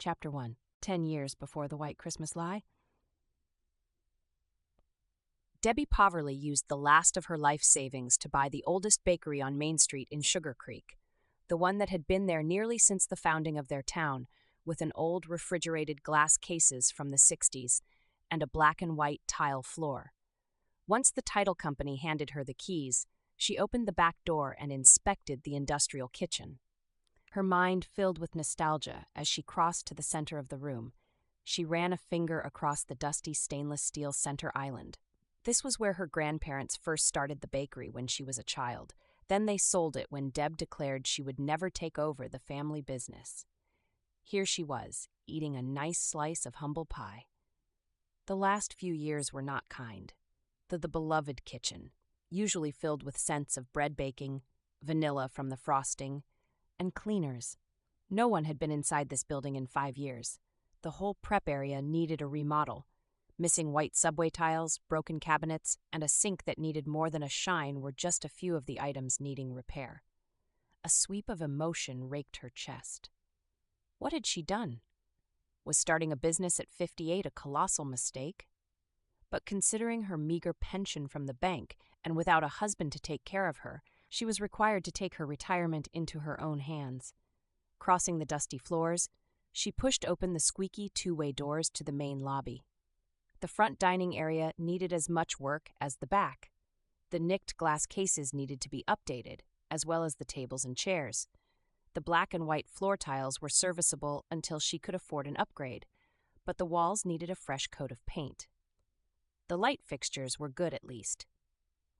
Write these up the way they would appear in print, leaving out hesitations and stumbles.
Chapter 1. 10 Years Before the White Christmas Lie. Debbie Poverly used the last of her life savings to buy the oldest bakery on Main Street in Sugar Creek, the one that had been there nearly since the founding of their town, with an old refrigerated glass cases from the 60s and a black and white tile floor. Once the title company handed her the keys, she opened the back door and inspected the industrial kitchen. Her mind filled with nostalgia as she crossed to the center of the room. She ran a finger across the dusty stainless steel center island. This was where her grandparents first started the bakery when she was a child. Then they sold it when Deb declared she would never take over the family business. Here she was, eating a nice slice of humble pie. The last few years were not kind. The beloved kitchen, usually filled with scents of bread baking, vanilla from the frosting, and cleaners. No one had been inside this building in 5 years. The whole prep area needed a remodel. Missing white subway tiles, broken cabinets, and a sink that needed more than a shine were just a few of the items needing repair. A sweep of emotion raked her chest. What had she done? Was starting a business at 58 a colossal mistake? But considering her meager pension from the bank and without a husband to take care of her, she was required to take her retirement into her own hands. Crossing the dusty floors, she pushed open the squeaky two-way doors to the main lobby. The front dining area needed as much work as the back. The nicked glass cases needed to be updated, as well as the tables and chairs. The black and white floor tiles were serviceable until she could afford an upgrade, but the walls needed a fresh coat of paint. The light fixtures were good at least.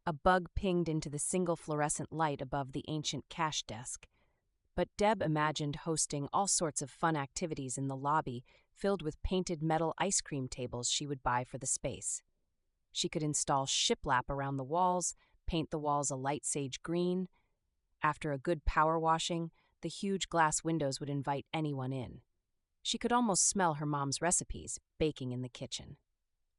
A bug pinged into the single fluorescent light above the ancient cash desk. But Deb imagined hosting all sorts of fun activities in the lobby filled with painted metal ice cream tables she would buy for the space. She could install shiplap around the walls, paint the walls a light sage green. After a good power washing, the huge glass windows would invite anyone in. She could almost smell her mom's recipes baking in the kitchen.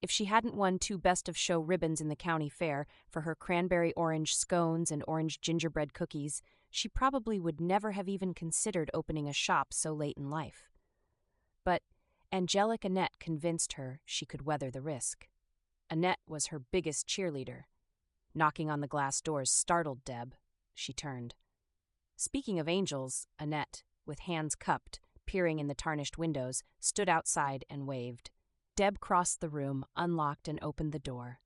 If she hadn't won 2 Best of Show ribbons in the county fair for her cranberry orange scones and orange gingerbread cookies, she probably would never have even considered opening a shop so late in life. But angelic Annette convinced her she could weather the risk. Annette was her biggest cheerleader. Knocking on the glass doors startled Deb. She turned. Speaking of angels, Annette, with hands cupped, peering in the tarnished windows, stood outside and waved. Deb crossed the room, unlocked, and opened the door.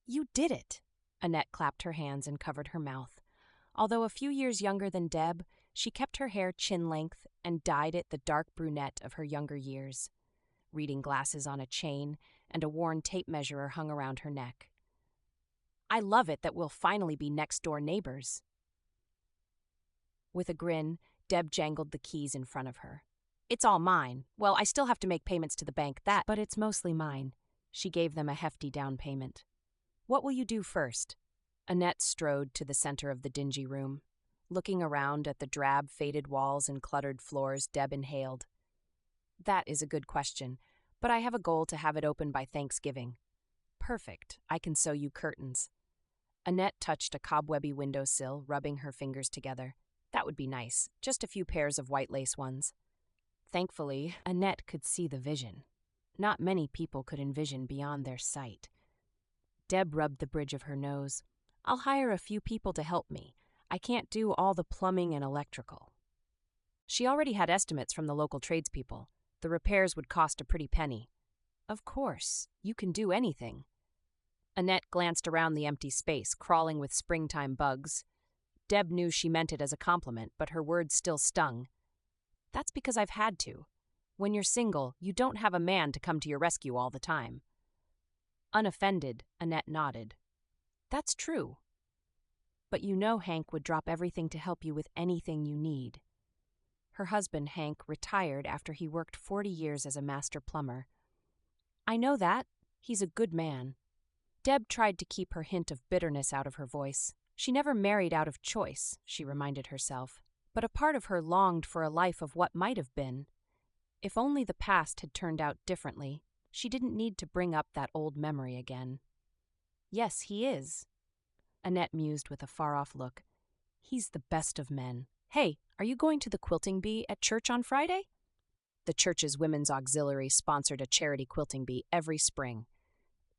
"You did it!" Annette clapped her hands and covered her mouth. Although a few years younger than Deb, she kept her hair chin-length and dyed it the dark brunette of her younger years. Reading glasses on a chain and a worn tape measurer hung around her neck. "I love it that we'll finally be next-door neighbors." With a grin, Deb jangled the keys in front of her. "It's all mine. Well, I still have to make payments to the bank, but it's mostly mine." She gave them a hefty down payment. "What will you do first?" Annette strode to the center of the dingy room. Looking around at the drab, faded walls and cluttered floors, Deb inhaled. "That is a good question, but I have a goal to have it open by Thanksgiving." "Perfect. I can sew you curtains." Annette touched a cobwebby windowsill, rubbing her fingers together. "That would be nice. Just a few pairs of white lace ones." Thankfully, Annette could see the vision. Not many people could envision beyond their sight. Deb rubbed the bridge of her nose. "I'll hire a few people to help me. I can't do all the plumbing and electrical." She already had estimates from the local tradespeople. The repairs would cost a pretty penny. "Of course, you can do anything." Annette glanced around the empty space, crawling with springtime bugs. Deb knew she meant it as a compliment, but her words still stung. "That's because I've had to. When you're single, you don't have a man to come to your rescue all the time." Unoffended, Annette nodded. "That's true. But you know Hank would drop everything to help you with anything you need." Her husband, Hank, retired after he worked 40 years as a master plumber. "I know that. He's a good man." Deb tried to keep her hint of bitterness out of her voice. She never married out of choice, she reminded herself. But a part of her longed for a life of what might have been. If only the past had turned out differently, she didn't need to bring up that old memory again. "Yes, he is." Annette mused with a far-off look. "He's the best of men. Hey, are you going to the quilting bee at church on Friday?" The church's women's auxiliary sponsored a charity quilting bee every spring.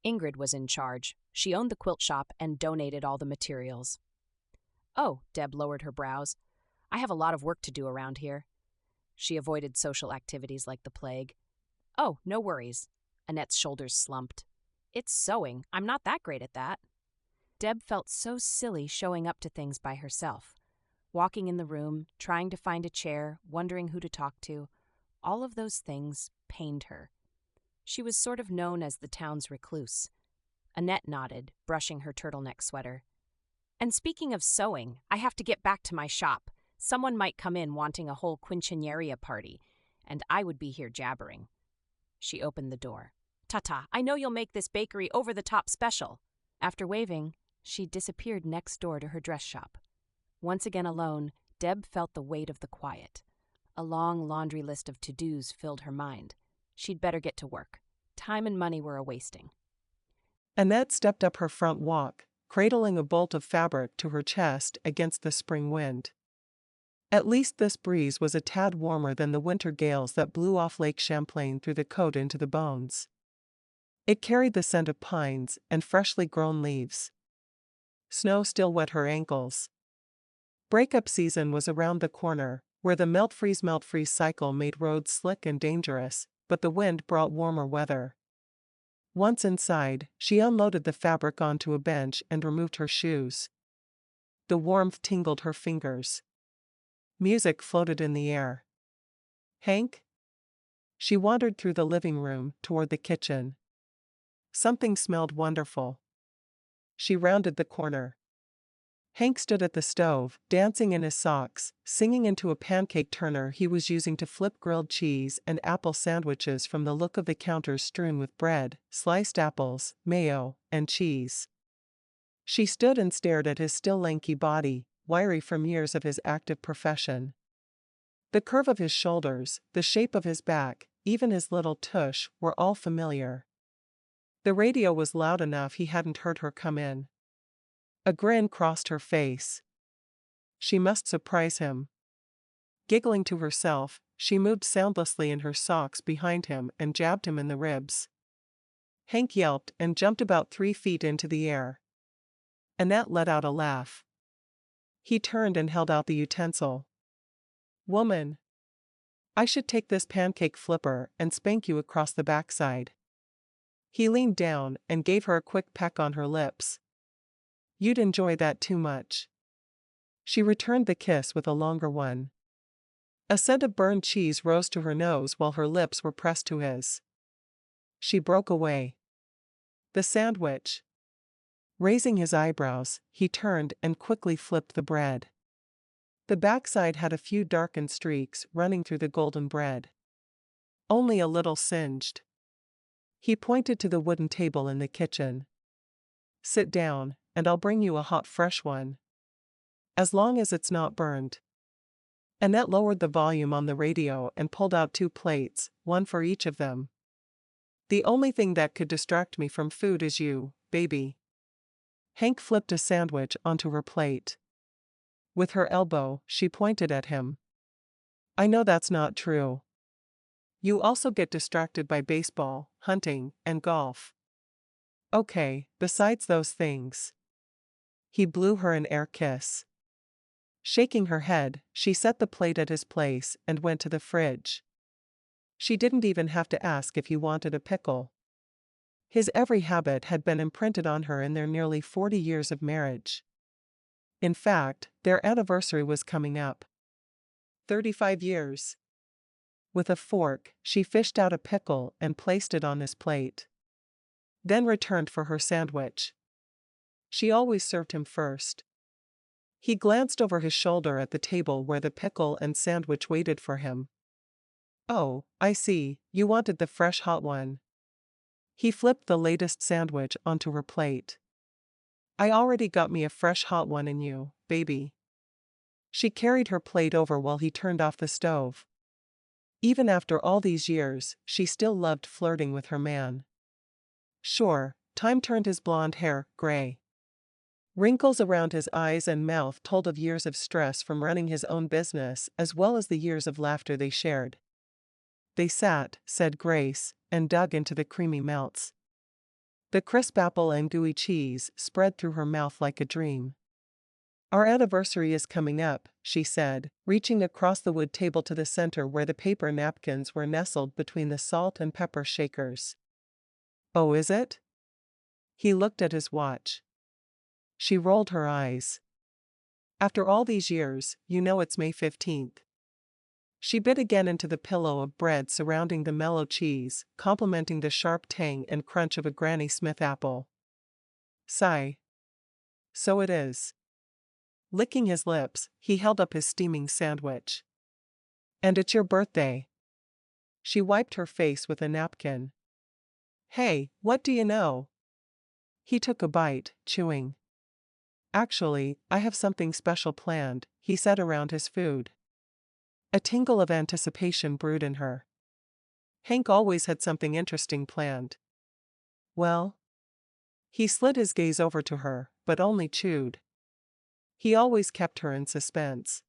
Ingrid was in charge. She owned the quilt shop and donated all the materials. Oh, Deb lowered her brows. I have a lot of work to do around here. She avoided social activities like the plague. Oh, no worries. Annette's shoulders slumped. It's sewing. I'm not that great at that. Deb felt so silly showing up to things by herself. Walking in the room, trying to find a chair, wondering who to talk to. All of those things pained her. She was sort of known as the town's recluse. Annette nodded, brushing her turtleneck sweater. And speaking of sewing, I have to get back to my shop. Someone might come in wanting a whole quinceañeria party, and I would be here jabbering. She opened the door. Ta-ta, I know you'll make this bakery over-the-top special. After waving, she disappeared next door to her dress shop. Once again alone, Deb felt the weight of the quiet. A long laundry list of to-dos filled her mind. She'd better get to work. Time and money were a-wasting. Annette stepped up her front walk, cradling a bolt of fabric to her chest against the spring wind. At least this breeze was a tad warmer than the winter gales that blew off Lake Champlain through the coat into the bones. It carried the scent of pines and freshly grown leaves. Snow still wet her ankles. Breakup season was around the corner, where the melt-freeze cycle made roads slick and dangerous, but the wind brought warmer weather. Once inside, she unloaded the fabric onto a bench and removed her shoes. The warmth tingled her fingers. Music floated in the air. Hank? She wandered through the living room toward the kitchen. Something smelled wonderful. She rounded the corner. Hank stood at the stove, dancing in his socks, singing into a pancake turner he was using to flip grilled cheese and apple sandwiches from the look of the counters strewn with bread, sliced apples, mayo, and cheese. She stood and stared at his still lanky body, wiry from years of his active profession. The curve of his shoulders, the shape of his back, even his little tush were all familiar. The radio was loud enough he hadn't heard her come in. A grin crossed her face. She must surprise him. Giggling to herself, she moved soundlessly in her socks behind him and jabbed him in the ribs. Hank yelped and jumped about 3 feet into the air. Annette let out a laugh. He turned and held out the utensil. Woman! I should take this pancake flipper and spank you across the backside. He leaned down and gave her a quick peck on her lips. You'd enjoy that too much. She returned the kiss with a longer one. A scent of burned cheese rose to her nose while her lips were pressed to his. She broke away. The sandwich. Raising his eyebrows, he turned and quickly flipped the bread. The backside had a few darkened streaks running through the golden bread. Only a little singed. He pointed to the wooden table in the kitchen. Sit down, and I'll bring you a hot fresh one. As long as it's not burned. Annette lowered the volume on the radio and pulled out 2 plates, one for each of them. The only thing that could distract me from food is you, baby. Hank flipped a sandwich onto her plate. With her elbow, she pointed at him. I know that's not true. You also get distracted by baseball, hunting, and golf. Okay, besides those things. He blew her an air kiss. Shaking her head, she set the plate at his place and went to the fridge. She didn't even have to ask if he wanted a pickle. His every habit had been imprinted on her in their nearly 40 years of marriage. In fact, their anniversary was coming up. 35 years. With a fork, she fished out a pickle and placed it on his plate. Then returned for her sandwich. She always served him first. He glanced over his shoulder at the table where the pickle and sandwich waited for him. Oh, I see, you wanted the fresh hot one. He flipped the latest sandwich onto her plate. I already got me a fresh hot one in you, baby. She carried her plate over while he turned off the stove. Even after all these years, she still loved flirting with her man. Sure, time turned his blonde hair gray. Wrinkles around his eyes and mouth told of years of stress from running his own business as well as the years of laughter they shared. They sat, said Grace, and dug into the creamy melts. The crisp apple and gooey cheese spread through her mouth like a dream. Our anniversary is coming up, she said, reaching across the wood table to the center where the paper napkins were nestled between the salt and pepper shakers. Oh, is it? He looked at his watch. She rolled her eyes. After all these years, you know it's May 15th. She bit again into the pillow of bread surrounding the mellow cheese, complementing the sharp tang and crunch of a Granny Smith apple. Sigh. So it is. Licking his lips, he held up his steaming sandwich. And it's your birthday. She wiped her face with a napkin. Hey, what do you know? He took a bite, chewing. Actually, I have something special planned, he said around his food. A tingle of anticipation brewed in her. Hank always had something interesting planned. Well? He slid his gaze over to her, but only chewed. He always kept her in suspense.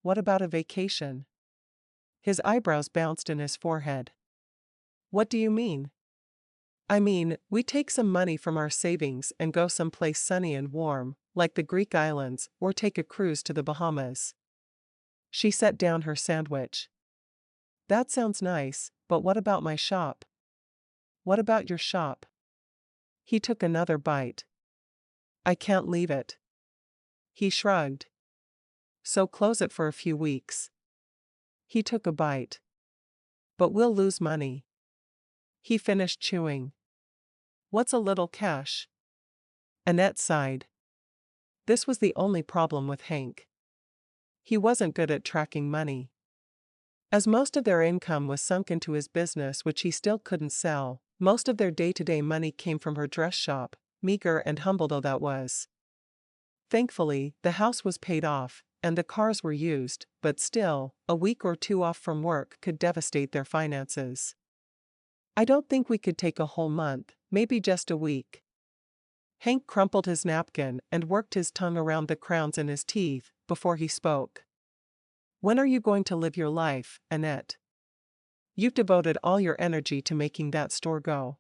What about a vacation? His eyebrows bounced in his forehead. What do you mean? I mean, we take some money from our savings and go someplace sunny and warm, like the Greek islands, or take a cruise to the Bahamas. She set down her sandwich. That sounds nice, but what about my shop? What about your shop? He took another bite. I can't leave it. He shrugged. So close it for a few weeks. He took a bite. But we'll lose money. He finished chewing. What's a little cash? Annette sighed. This was the only problem with Hank. He wasn't good at tracking money. As most of their income was sunk into his business, which he still couldn't sell, most of their day-to-day money came from her dress shop, meager and humble though that was. Thankfully, the house was paid off, and the cars were used, but still, a week or two off from work could devastate their finances. I don't think we could take a whole month, maybe just a week. Hank crumpled his napkin and worked his tongue around the crowns in his teeth before he spoke. When are you going to live your life, Annette? You've devoted all your energy to making that store go.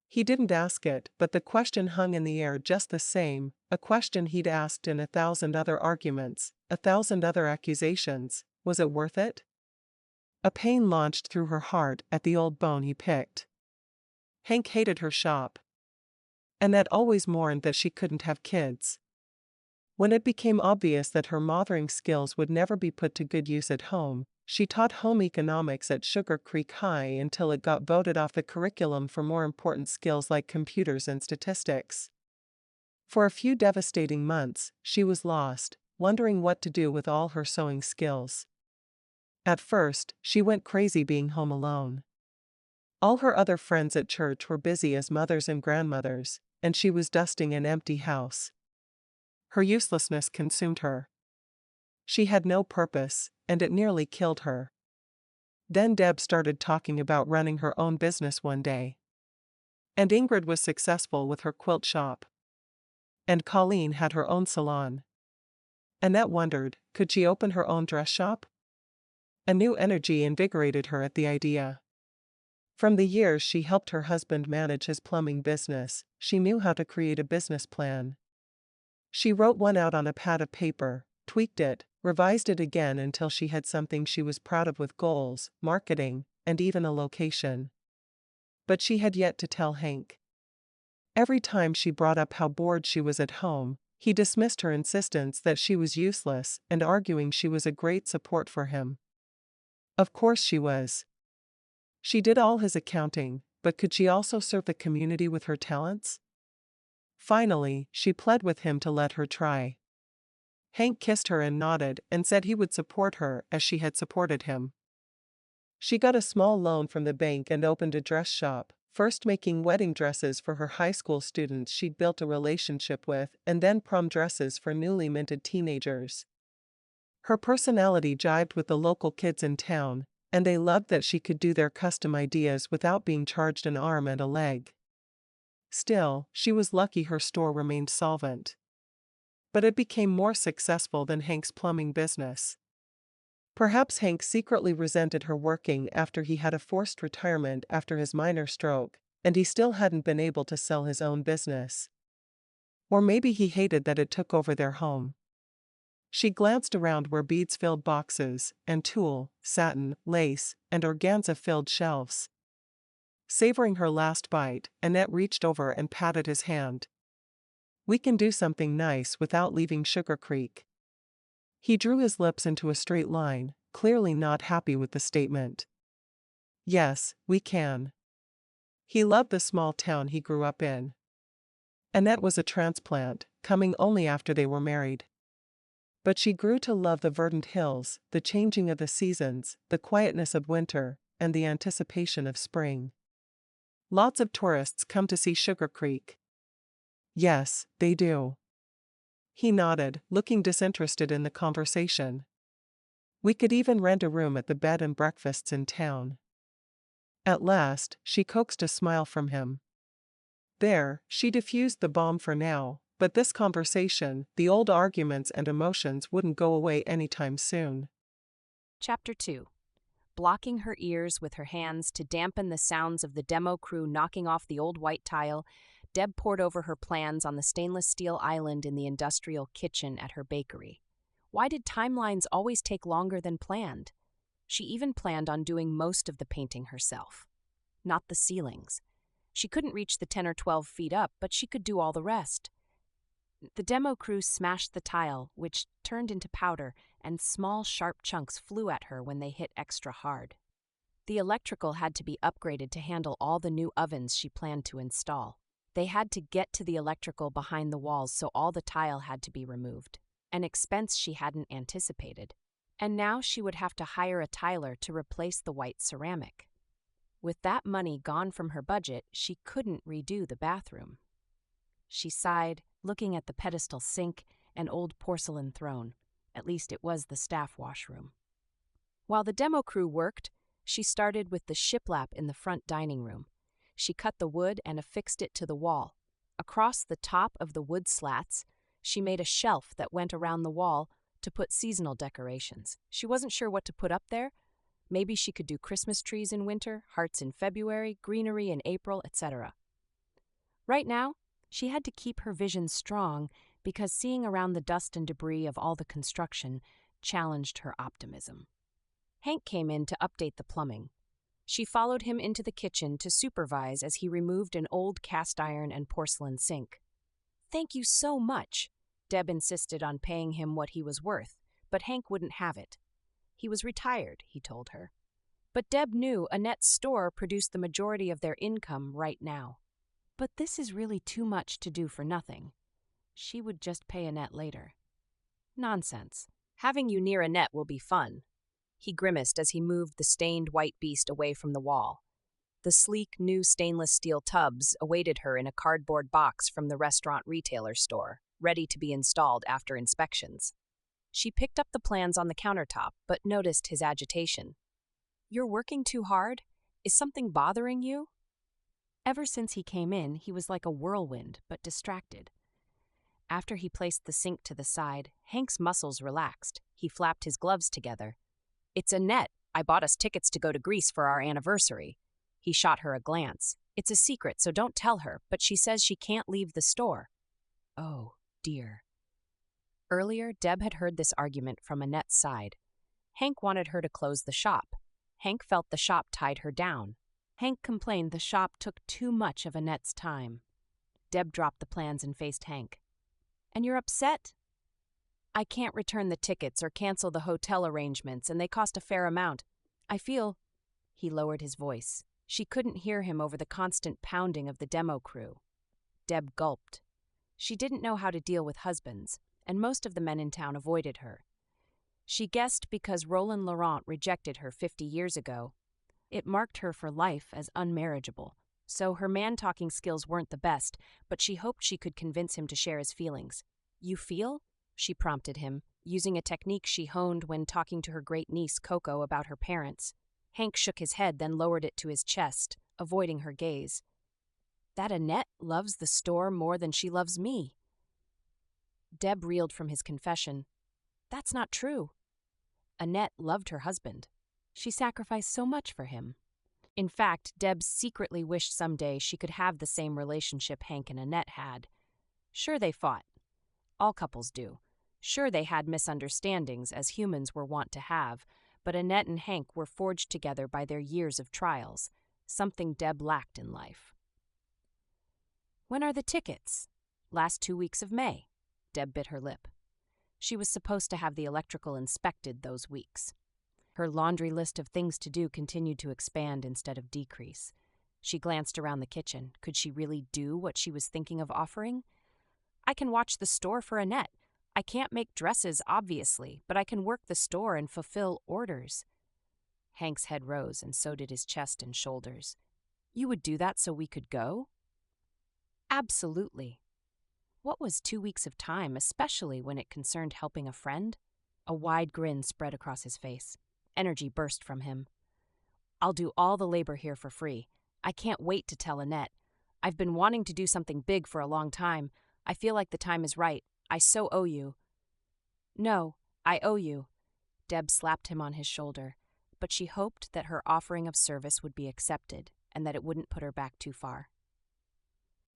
He didn't ask it, but the question hung in the air just the same, a question he'd asked in 1,000 other arguments, 1,000 other accusations. Was it worth it? A pain launched through her heart at the old bone he picked. Hank hated her shop. Annette always mourned that she couldn't have kids. When it became obvious that her mothering skills would never be put to good use at home, she taught home economics at Sugar Creek High until it got voted off the curriculum for more important skills like computers and statistics. For a few devastating months, she was lost, wondering what to do with all her sewing skills. At first, she went crazy being home alone. All her other friends at church were busy as mothers and grandmothers, and she was dusting an empty house. Her uselessness consumed her. She had no purpose, and it nearly killed her. Then Deb started talking about running her own business one day. And Ingrid was successful with her quilt shop. And Colleen had her own salon. Annette wondered, could she open her own dress shop? A new energy invigorated her at the idea. From the years she helped her husband manage his plumbing business, she knew how to create a business plan. She wrote one out on a pad of paper, tweaked it, revised it again until she had something she was proud of with goals, marketing, and even a location. But she had yet to tell Hank. Every time she brought up how bored she was at home, he dismissed her insistence that she was useless and arguing she was a great support for him. Of course she was. She did all his accounting, but could she also serve the community with her talents? Finally, she pled with him to let her try. Hank kissed her and nodded and said he would support her as she had supported him. She got a small loan from the bank and opened a dress shop, first making wedding dresses for her high school students she'd built a relationship with and then prom dresses for newly minted teenagers. Her personality jived with the local kids in town, and they loved that she could do their custom ideas without being charged an arm and a leg. Still, she was lucky her store remained solvent. But it became more successful than Hank's plumbing business. Perhaps Hank secretly resented her working after he had a forced retirement after his minor stroke, and he still hadn't been able to sell his own business. Or maybe he hated that it took over their home. She glanced around where beads filled boxes, and tulle, satin, lace, and organza filled shelves. Savoring her last bite, Annette reached over and patted his hand. "We can do something nice without leaving Sugar Creek." He drew his lips into a straight line, clearly not happy with the statement. "Yes, we can." He loved the small town he grew up in. Annette was a transplant, coming only after they were married. But she grew to love the verdant hills, the changing of the seasons, the quietness of winter, and the anticipation of spring. "Lots of tourists come to see Sugar Creek." "Yes, they do." He nodded, looking disinterested in the conversation. "We could even rent a room at the bed and breakfasts in town." At last, she coaxed a smile from him. There, she diffused the bomb for now, but this conversation, the old arguments and emotions wouldn't go away anytime soon. Chapter 2. Blocking her ears with her hands to dampen the sounds of the demo crew knocking off the old white tile, Deb pored over her plans on the stainless steel island in the industrial kitchen at her bakery. Why did timelines always take longer than planned? She even planned on doing most of the painting herself. Not the ceilings. She couldn't reach the 10 or 12 feet up, but she could do all the rest. The demo crew smashed the tile, which turned into powder, and small, sharp chunks flew at her when they hit extra hard. The electrical had to be upgraded to handle all the new ovens she planned to install. They had to get to the electrical behind the walls, so all the tile had to be removed, an expense she hadn't anticipated. And now she would have to hire a tiler to replace the white ceramic. With that money gone from her budget, she couldn't redo the bathroom. She sighed, looking at the pedestal sink and old porcelain throne. At least it was the staff washroom. While the demo crew worked, she started with the shiplap in the front dining room. She cut the wood and affixed it to the wall. Across the top of the wood slats, she made a shelf that went around the wall to put seasonal decorations. She wasn't sure what to put up there. Maybe she could do Christmas trees in winter, hearts in February, greenery in April, etc. Right now, she had to keep her vision strong because seeing around the dust and debris of all the construction challenged her optimism. Hank came in to update the plumbing. She followed him into the kitchen to supervise as he removed an old cast iron and porcelain sink. "Thank you so much." Deb insisted on paying him what he was worth, but Hank wouldn't have it. He was retired, he told her. But Deb knew Annette's store produced the majority of their income right now. But this is really too much to do for nothing. She would just pay Annette later. Nonsense. Having you near Annette will be fun. He grimaced as he moved the stained white beast away from the wall. The sleek, new stainless steel tubs awaited her in a cardboard box from the restaurant retailer store, ready to be installed after inspections. She picked up the plans on the countertop, but noticed his agitation. "You're working too hard? Is something bothering you?" Ever since he came in, he was like a whirlwind, but distracted. After he placed the sink to the side, Hank's muscles relaxed. He flapped his gloves together. "It's Annette. I bought us tickets to go to Greece for our anniversary." He shot her a glance. "It's a secret, so don't tell her, but she says she can't leave the store." Oh, dear. Earlier, Deb had heard this argument from Annette's side. Hank wanted her to close the shop. Hank felt the shop tied her down. Hank complained the shop took too much of Annette's time. Deb dropped the plans and faced Hank. "And you're upset?" "I can't return the tickets or cancel the hotel arrangements, and they cost a fair amount. I feel—" He lowered his voice. She couldn't hear him over the constant pounding of the demo crew. Deb gulped. She didn't know how to deal with husbands, and most of the men in town avoided her. She guessed because Roland Laurent rejected her 50 years ago. It marked her for life as unmarriageable, so her man-talking skills weren't the best, but she hoped she could convince him to share his feelings. "You feel?" she prompted him, using a technique she honed when talking to her great-niece Coco about her parents. Hank shook his head, then lowered it to his chest, avoiding her gaze. "That Annette loves the store more than she loves me." Deb reeled from his confession. "That's not true." Annette loved her husband. She sacrificed so much for him. In fact, Deb secretly wished someday she could have the same relationship Hank and Annette had. Sure, they fought. All couples do. Sure, they had misunderstandings, as humans were wont to have, but Annette and Hank were forged together by their years of trials, something Deb lacked in life. When are the tickets? Last 2 weeks of May. Deb bit her lip. She was supposed to have the electrical inspected those weeks. Her laundry list of things to do continued to expand instead of decrease. She glanced around the kitchen. Could she really do what she was thinking of offering? I can watch the store for Annette. I can't make dresses, obviously, but I can work the store and fulfill orders. Hank's head rose, and so did his chest and shoulders. You would do that so we could go? Absolutely. What was 2 weeks of time, especially when it concerned helping a friend? A wide grin spread across his face. Energy burst from him. I'll do all the labor here for free. I can't wait to tell Annette. I've been wanting to do something big for a long time. I feel like the time is right. I so owe you. No, I owe you. Deb slapped him on his shoulder, but she hoped that her offering of service would be accepted and that it wouldn't put her back too far.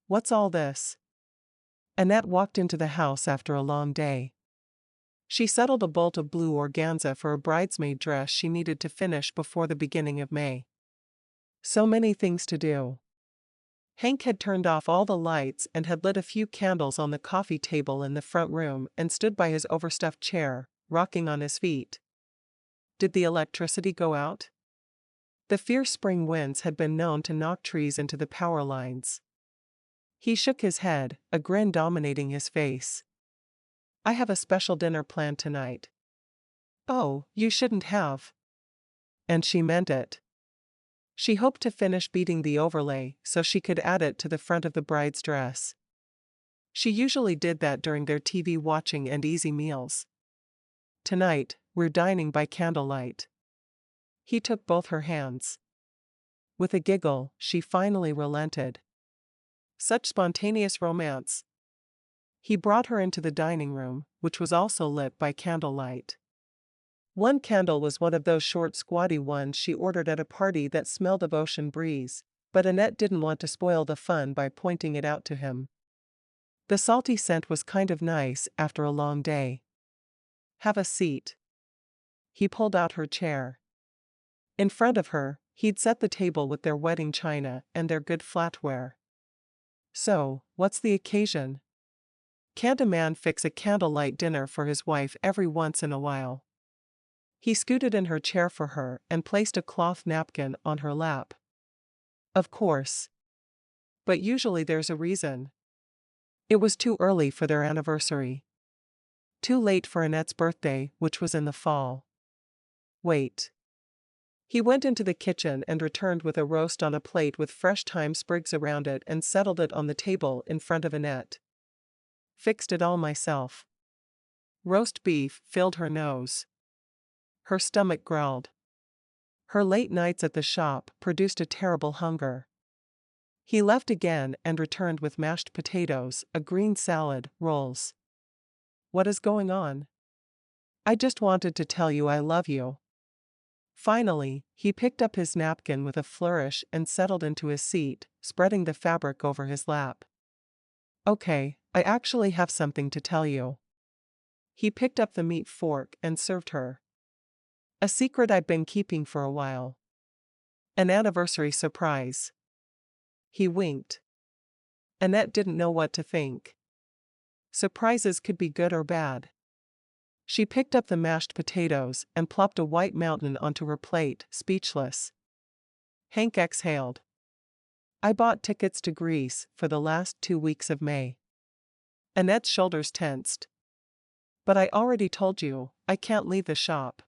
What's all this? Annette walked into the house after a long day. She settled a bolt of blue organza for a bridesmaid dress she needed to finish before the beginning of May. So many things to do. Hank had turned off all the lights and had lit a few candles on the coffee table in the front room and stood by his overstuffed chair, rocking on his feet. Did the electricity go out? The fierce spring winds had been known to knock trees into the power lines. He shook his head, a grin dominating his face. I have a special dinner planned tonight. Oh, you shouldn't have. And she meant it. She hoped to finish beating the overlay so she could add it to the front of the bride's dress. She usually did that during their TV watching and easy meals. Tonight, we're dining by candlelight. He took both her hands. With a giggle, she finally relented. Such spontaneous romance. He brought her into the dining room, which was also lit by candlelight. One candle was one of those short squatty ones she ordered at a party that smelled of ocean breeze, but Annette didn't want to spoil the fun by pointing it out to him. The salty scent was kind of nice after a long day. Have a seat. He pulled out her chair. In front of her, he'd set the table with their wedding china and their good flatware. So, what's the occasion? Can't a man fix a candlelight dinner for his wife every once in a while? He scooted in her chair for her and placed a cloth napkin on her lap. Of course. But usually there's a reason. It was too early for their anniversary. Too late for Annette's birthday, which was in the fall. Wait. He went into the kitchen and returned with a roast on a plate with fresh thyme sprigs around it and settled it on the table in front of Annette. Fixed it all myself. Roast beef filled her nose. Her stomach growled. Her late nights at the shop produced a terrible hunger. He left again and returned with mashed potatoes, a green salad, rolls. What is going on? I just wanted to tell you I love you. Finally, he picked up his napkin with a flourish and settled into his seat, spreading the fabric over his lap. Okay, I actually have something to tell you. He picked up the meat fork and served her. A secret I've been keeping for a while. An anniversary surprise. He winked. Annette didn't know what to think. Surprises could be good or bad. She picked up the mashed potatoes and plopped a white mountain onto her plate, speechless. Hank exhaled. I bought tickets to Greece for the last 2 weeks of May. Annette's shoulders tensed. But I already told you, I can't leave the shop.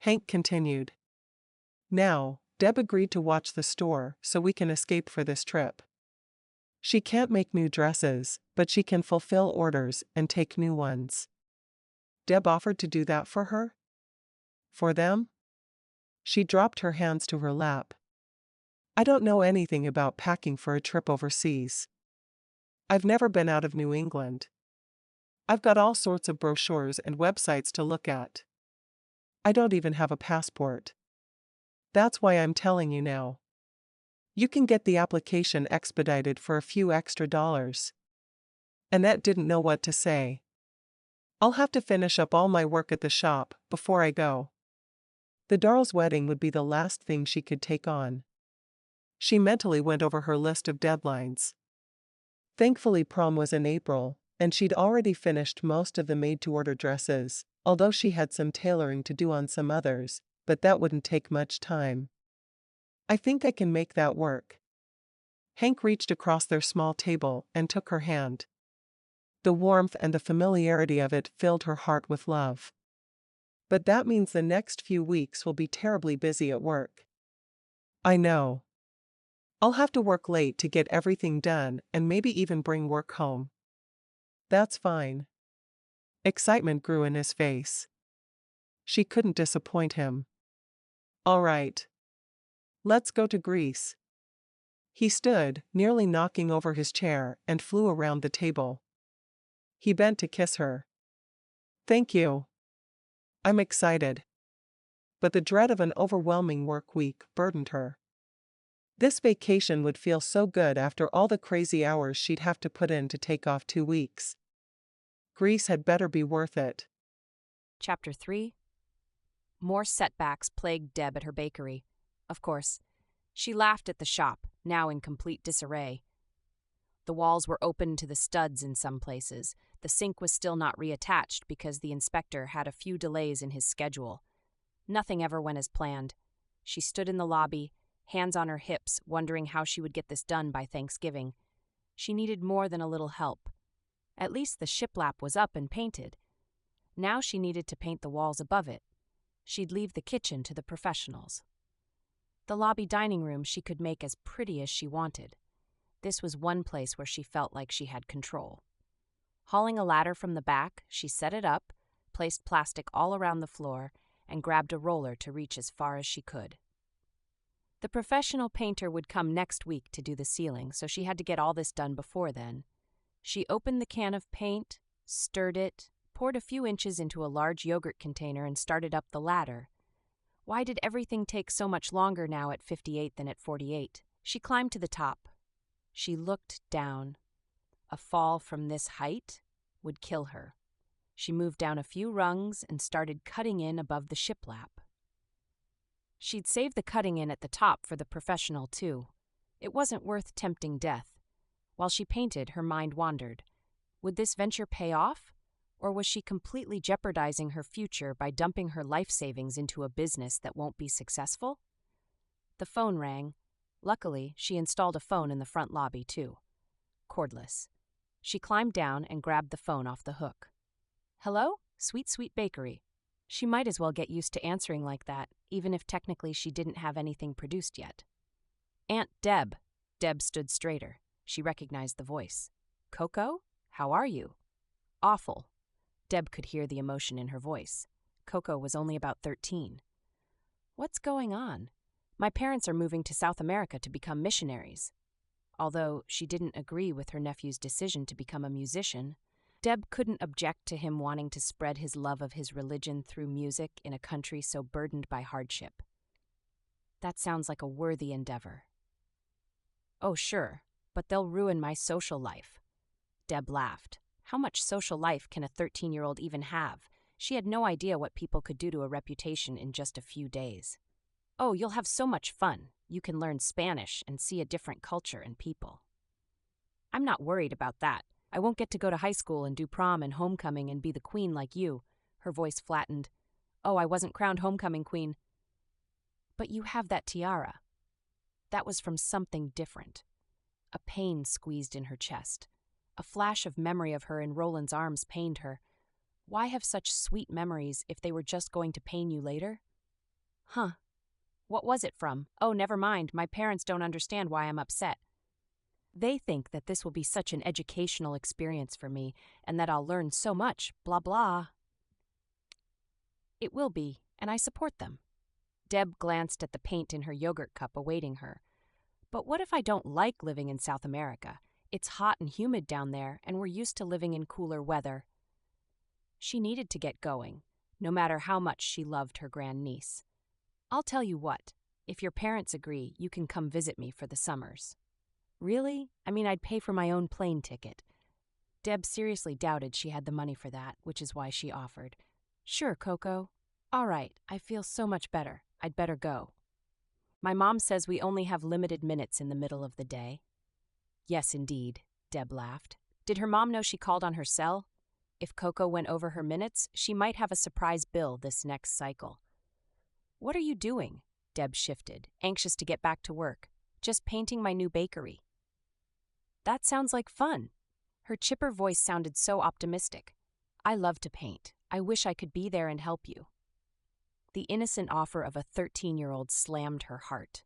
Hank continued. Now, Deb agreed to watch the store so we can escape for this trip. She can't make new dresses, but she can fulfill orders and take new ones. Deb offered to do that for her? For them? She dropped her hands to her lap. I don't know anything about packing for a trip overseas. I've never been out of New England. I've got all sorts of brochures and websites to look at. I don't even have a passport. That's why I'm telling you now. You can get the application expedited for a few extra dollars. Annette didn't know what to say. I'll have to finish up all my work at the shop before I go. The Darl's wedding would be the last thing she could take on. She mentally went over her list of deadlines. Thankfully, prom was in April, and she'd already finished most of the made-to-order dresses, although she had some tailoring to do on some others, but that wouldn't take much time. I think I can make that work. Hank reached across their small table and took her hand. The warmth and the familiarity of it filled her heart with love. But that means the next few weeks will be terribly busy at work. I know. I'll have to work late to get everything done and maybe even bring work home. That's fine. Excitement grew in his face. She couldn't disappoint him. All right. Let's go to Greece. He stood, nearly knocking over his chair, and flew around the table. He bent to kiss her. Thank you. I'm excited. But the dread of an overwhelming work week burdened her. This vacation would feel so good after all the crazy hours she'd have to put in to take off 2 weeks. Greece had better be worth it. Chapter 3. More setbacks plagued Deb at her bakery. Of course, she laughed at the shop, now in complete disarray. The walls were open to the studs in some places. The sink was still not reattached because the inspector had a few delays in his schedule. Nothing ever went as planned. She stood in the lobby, hands on her hips, wondering how she would get this done by Thanksgiving. She needed more than a little help. At least the shiplap was up and painted. Now she needed to paint the walls above it. She'd leave the kitchen to the professionals. The lobby dining room she could make as pretty as she wanted. This was one place where she felt like she had control. Hauling a ladder from the back, she set it up, placed plastic all around the floor, and grabbed a roller to reach as far as she could. The professional painter would come next week to do the ceiling, so she had to get all this done before then. She opened the can of paint, stirred it, poured a few inches into a large yogurt container, and started up the ladder. Why did everything take so much longer now at 58 than at 48? She climbed to the top. She looked down. A fall from this height would kill her. She moved down a few rungs and started cutting in above the shiplap. She'd save the cutting in at the top for the professional, too. It wasn't worth tempting death. While she painted, her mind wandered. Would this venture pay off? Or was she completely jeopardizing her future by dumping her life savings into a business that won't be successful? The phone rang. Luckily, she installed a phone in the front lobby, too. Cordless. She climbed down and grabbed the phone off the hook. Hello? Sweet Sweet Bakery. She might as well get used to answering like that, even if technically she didn't have anything produced yet. Aunt Deb. Deb stood straighter. She recognized the voice. Coco? How are you? Awful. Deb could hear the emotion in her voice. Coco was only about 13. What's going on? My parents are moving to South America to become missionaries. Although she didn't agree with her nephew's decision to become a musician, Deb couldn't object to him wanting to spread his love of his religion through music in a country so burdened by hardship. That sounds like a worthy endeavor. Oh, sure, but they'll ruin my social life. Deb laughed. How much social life can a 13-year-old even have? She had no idea what people could do to a reputation in just a few days. Oh, you'll have so much fun. You can learn Spanish and see a different culture and people. I'm not worried about that. I won't get to go to high school and do prom and homecoming and be the queen like you. Her voice flattened. Oh, I wasn't crowned homecoming queen. But you have that tiara. That was from something different. A pain squeezed in her chest. A flash of memory of her in Roland's arms pained her. Why have such sweet memories if they were just going to pain you later? Huh. What was it from? Oh, never mind. My parents don't understand why I'm upset. They think that this will be such an educational experience for me and that I'll learn so much, blah, blah. It will be, and I support them. Deb glanced at the paint in her yogurt cup awaiting her. But what if I don't like living in South America? It's hot and humid down there, and we're used to living in cooler weather. She needed to get going. no matter how much she loved her grandniece. "I'll tell you what, if your parents agree, you can come visit me for the summers." "Really? I mean, I'd pay for my own plane ticket." Deb seriously doubted she had the money for that, which is why she offered. "Sure, Coco." "All right, I feel so much better. I'd better go. My mom says we only have limited minutes in the middle of the day." "Yes, indeed," Deb laughed. Did her mom know she called on her cell? If Coco went over her minutes, she might have a surprise bill this next cycle. "What are you doing?" Deb shifted, anxious to get back to work. "Just painting my new bakery." "That sounds like fun." Her chipper voice sounded so optimistic. "I love to paint. I wish I could be there and help you." The innocent offer of a 13-year-old slammed her heart.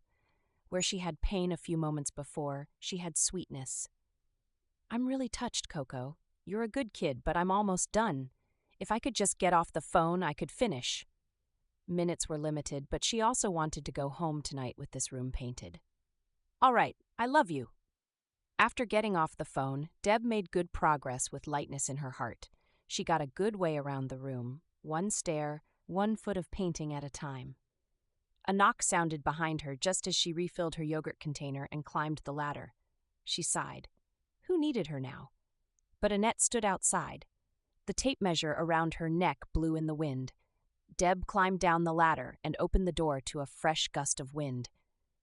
Where she had pain a few moments before, she had sweetness. "I'm really touched, Coco. You're a good kid, but I'm almost done. If I could just get off the phone, I could finish." Minutes were limited, but she also wanted to go home tonight with this room painted. "All right, I love you." After getting off the phone, Deb made good progress with lightness in her heart. She got a good way around the room, one stair, 1 foot of painting at a time. A knock sounded behind her just as she refilled her yogurt container and climbed the ladder. She sighed. Who needed her now? But Annette stood outside. The tape measure around her neck blew in the wind. Deb climbed down the ladder and opened the door to a fresh gust of wind.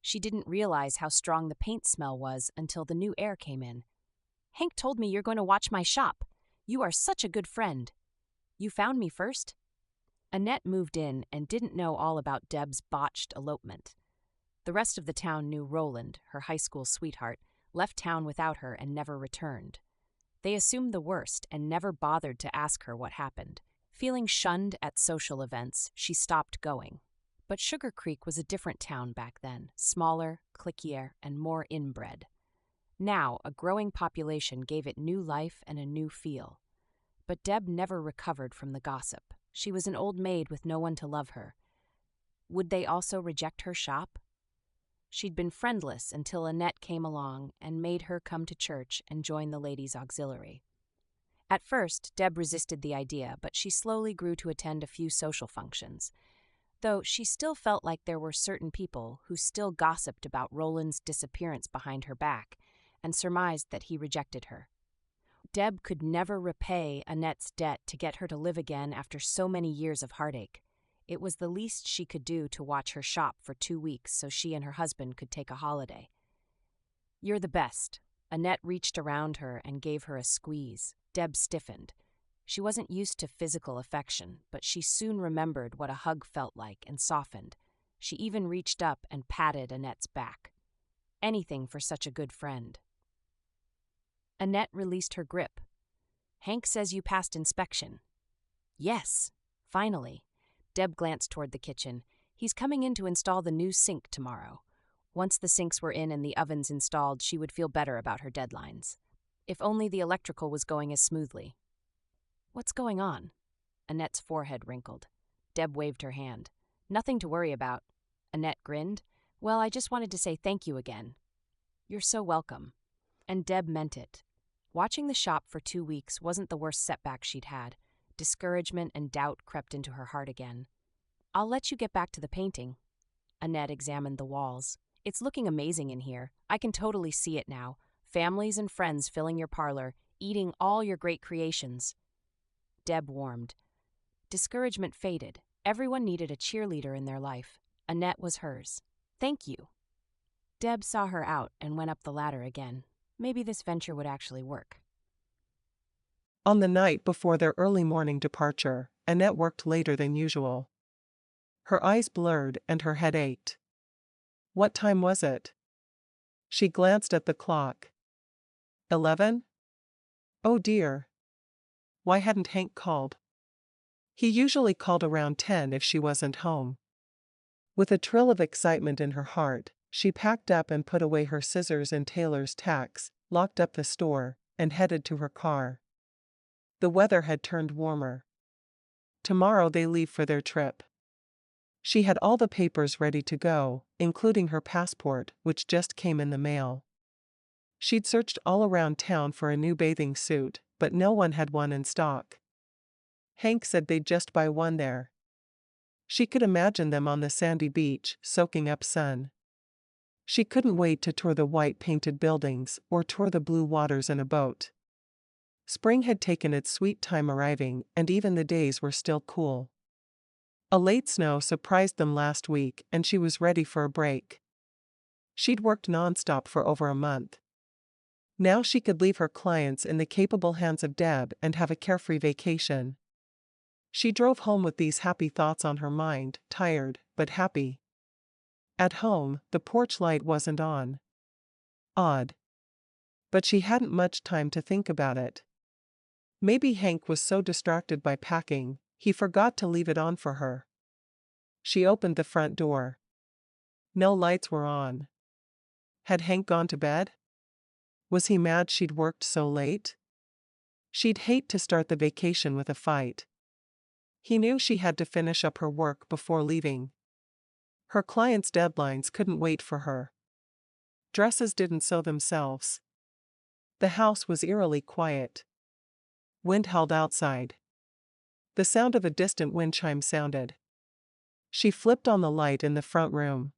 She didn't realize how strong the paint smell was until the new air came in. "Hank told me you're going to watch my shop. You are such a good friend." "You found me first?" Annette moved in and didn't know all about Deb's botched elopement. The rest of the town knew Roland, her high school sweetheart, left town without her and never returned. They assumed the worst and never bothered to ask her what happened. Feeling shunned at social events, she stopped going. But Sugar Creek was a different town back then, smaller, cliquier, and more inbred. Now, a growing population gave it new life and a new feel. But Deb never recovered from the gossip. She was an old maid with no one to love her. Would they also reject her shop? She'd been friendless until Annette came along and made her come to church and join the ladies' auxiliary. At first, Deb resisted the idea, but she slowly grew to attend a few social functions. Though she still felt like there were certain people who still gossiped about Roland's disappearance behind her back and surmised that he rejected her. Deb could never repay Annette's debt to get her to live again after so many years of heartache. It was the least she could do to watch her shop for 2 weeks so she and her husband could take a holiday. "You're the best." Annette reached around her and gave her a squeeze. Deb stiffened. She wasn't used to physical affection, but she soon remembered what a hug felt like and softened. She even reached up and patted Annette's back. Anything for such a good friend. Annette released her grip. "Hank says you passed inspection." "Yes, finally." Deb glanced toward the kitchen. "He's coming in to install the new sink tomorrow." Once the sinks were in and the ovens installed, she would feel better about her deadlines. If only the electrical was going as smoothly. "What's going on?" Annette's forehead wrinkled. Deb waved her hand. "Nothing to worry about." Annette grinned. "Well, I just wanted to say thank you again." "You're so welcome." And Deb meant it. Watching the shop for 2 weeks wasn't the worst setback she'd had. Discouragement and doubt crept into her heart again. "I'll let you get back to the painting." Annette examined the walls. "It's looking amazing in here. I can totally see it now. Families and friends filling your parlor, eating all your great creations." Deb warmed. Discouragement faded. Everyone needed a cheerleader in their life. Annette was hers. "Thank you." Deb saw her out and went up the ladder again. Maybe this venture would actually work. On the night before their early morning departure, Annette worked later than usual. Her eyes blurred and her head ached. What time was it? She glanced at the clock. 11? Oh dear. Why hadn't Hank called? He usually called around 10 if she wasn't home. With a trill of excitement in her heart, she packed up and put away her scissors and tailor's tacks, locked up the store, and headed to her car. The weather had turned warmer. Tomorrow they leave for their trip. She had all the papers ready to go, including her passport, which just came in the mail. She'd searched all around town for a new bathing suit, but no one had one in stock. Hank said they'd just buy one there. She could imagine them on the sandy beach, soaking up sun. She couldn't wait to tour the white-painted buildings or tour the blue waters in a boat. Spring had taken its sweet time arriving, and even the days were still cool. A late snow surprised them last week, and she was ready for a break. She'd worked nonstop for over a month. Now she could leave her clients in the capable hands of Deb and have a carefree vacation. She drove home with these happy thoughts on her mind, tired, but happy. At home, the porch light wasn't on. Odd. But she hadn't much time to think about it. Maybe Hank was so distracted by packing, he forgot to leave it on for her. She opened the front door. No lights were on. Had Hank gone to bed? Was he mad she'd worked so late? She'd hate to start the vacation with a fight. He knew she had to finish up her work before leaving. Her clients' deadlines couldn't wait for her. Dresses didn't sew themselves. The house was eerily quiet. Wind howled outside. The sound of a distant wind chime sounded. She flipped on the light in the front room.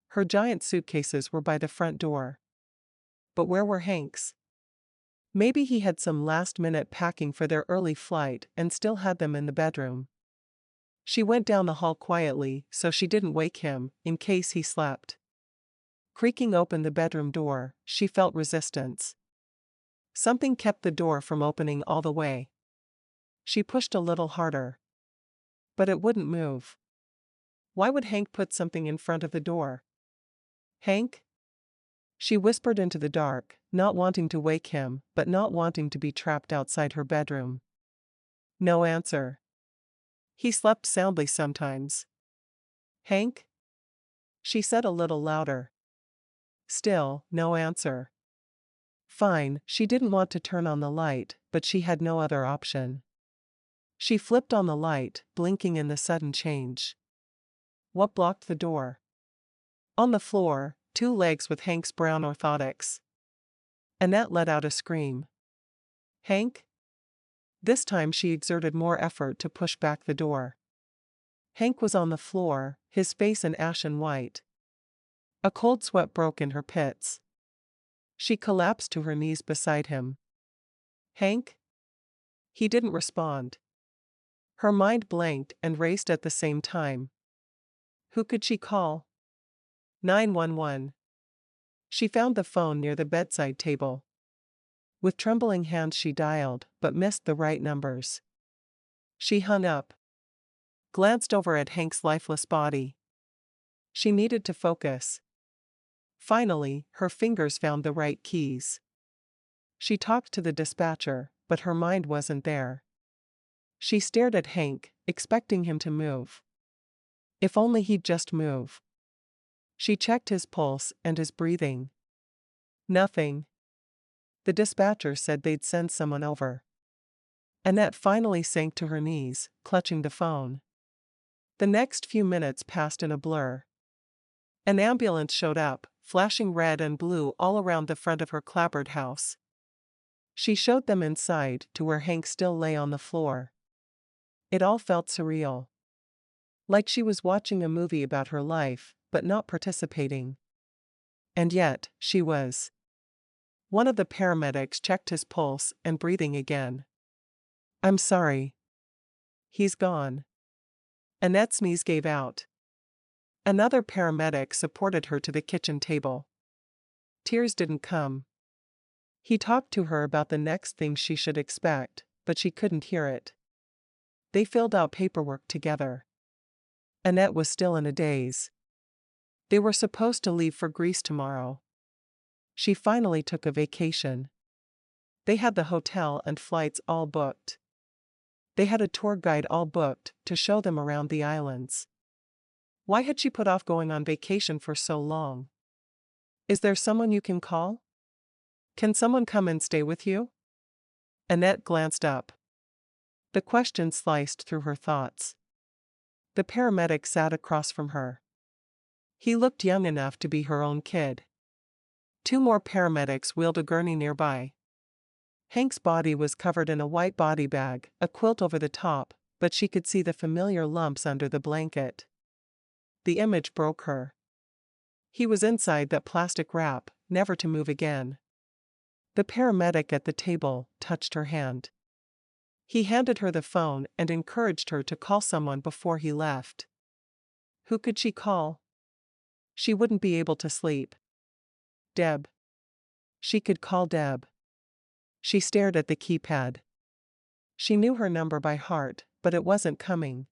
Her giant suitcases were by the front door. But where were Hank's? Maybe he had some last-minute packing for their early flight and still had them in the bedroom. She went down the hall quietly so she didn't wake him, in case he slept. Creaking open the bedroom door, she felt resistance. Something kept the door from opening all the way. She pushed a little harder. But it wouldn't move. Why would Hank put something in front of the door? Hank? She whispered into the dark, not wanting to wake him, but not wanting to be trapped outside her bedroom. No answer. He slept soundly sometimes. Hank? She said a little louder. Still, no answer. Fine, she didn't want to turn on the light, but she had no other option. She flipped on the light, blinking in the sudden change. What blocked the door? On the floor, two legs with Hank's brown orthotics. Annette let out a scream. Hank? This time she exerted more effort to push back the door. Hank was on the floor, his face an ashen white. A cold sweat broke in her pits. She collapsed to her knees beside him. Hank? He didn't respond. Her mind blanked and raced at the same time. Who could she call? 911. She found the phone near the bedside table. With trembling hands she dialed, but missed the right numbers. She hung up. Glanced over at Hank's lifeless body. She needed to focus. Finally, her fingers found the right keys. She talked to the dispatcher, but her mind wasn't there. She stared at Hank, expecting him to move. If only he'd just move. She checked his pulse and his breathing. Nothing. The dispatcher said they'd send someone over. Annette finally sank to her knees, clutching the phone. The next few minutes passed in a blur. An ambulance showed up, flashing red and blue all around the front of her clapboard house. She showed them inside to where Hank still lay on the floor. It all felt surreal. Like she was watching a movie about her life, but not participating. And yet, she was. One of the paramedics checked his pulse and breathing again. I'm sorry. He's gone. Annette's knees gave out. Another paramedic supported her to the kitchen table. Tears didn't come. He talked to her about the next thing she should expect, but she couldn't hear it. They filled out paperwork together. Annette was still in a daze. They were supposed to leave for Greece tomorrow. She finally took a vacation. They had the hotel and flights all booked. They had a tour guide all booked to show them around the islands. Why had she put off going on vacation for so long? Is there someone you can call? Can someone come and stay with you? Annette glanced up. The question sliced through her thoughts. The paramedic sat across from her. He looked young enough to be her own kid. Two more paramedics wheeled a gurney nearby. Hank's body was covered in a white body bag, a quilt over the top, but she could see the familiar lumps under the blanket. The image broke her. He was inside that plastic wrap, never to move again. The paramedic at the table touched her hand. He handed her the phone and encouraged her to call someone before he left. Who could she call? She wouldn't be able to sleep. Deb. She could call Deb. She stared at the keypad. She knew her number by heart, but it wasn't coming.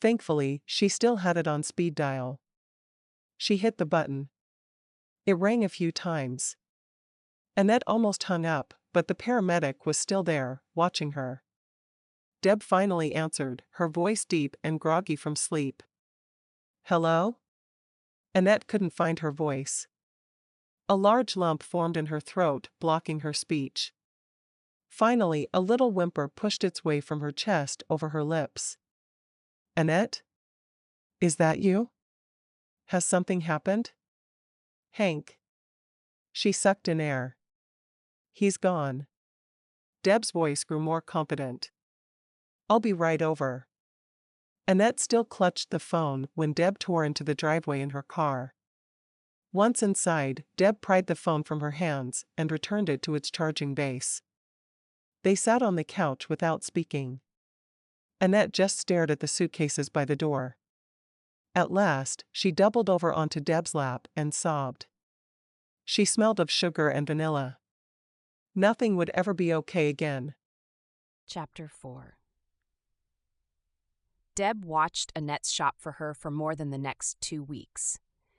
Thankfully, she still had it on speed dial. She hit the button. It rang a few times. Annette almost hung up, but the paramedic was still there, watching her. Deb finally answered, her voice deep and groggy from sleep. Hello? Annette couldn't find her voice. A large lump formed in her throat, blocking her speech. Finally, a little whimper pushed its way from her chest over her lips. Annette? Is that you? Has something happened? Hank. She sucked in air. He's gone. Deb's voice grew more confident. I'll be right over. Annette still clutched the phone when Deb tore into the driveway in her car. Once inside, Deb pried the phone from her hands and returned it to its charging base. They sat on the couch without speaking. Annette just stared at the suitcases by the door. At last, she doubled over onto Deb's lap and sobbed. She smelled of sugar and vanilla. Nothing would ever be okay again. Chapter 4. Deb watched Annette's shop for her for more than the next 2 weeks.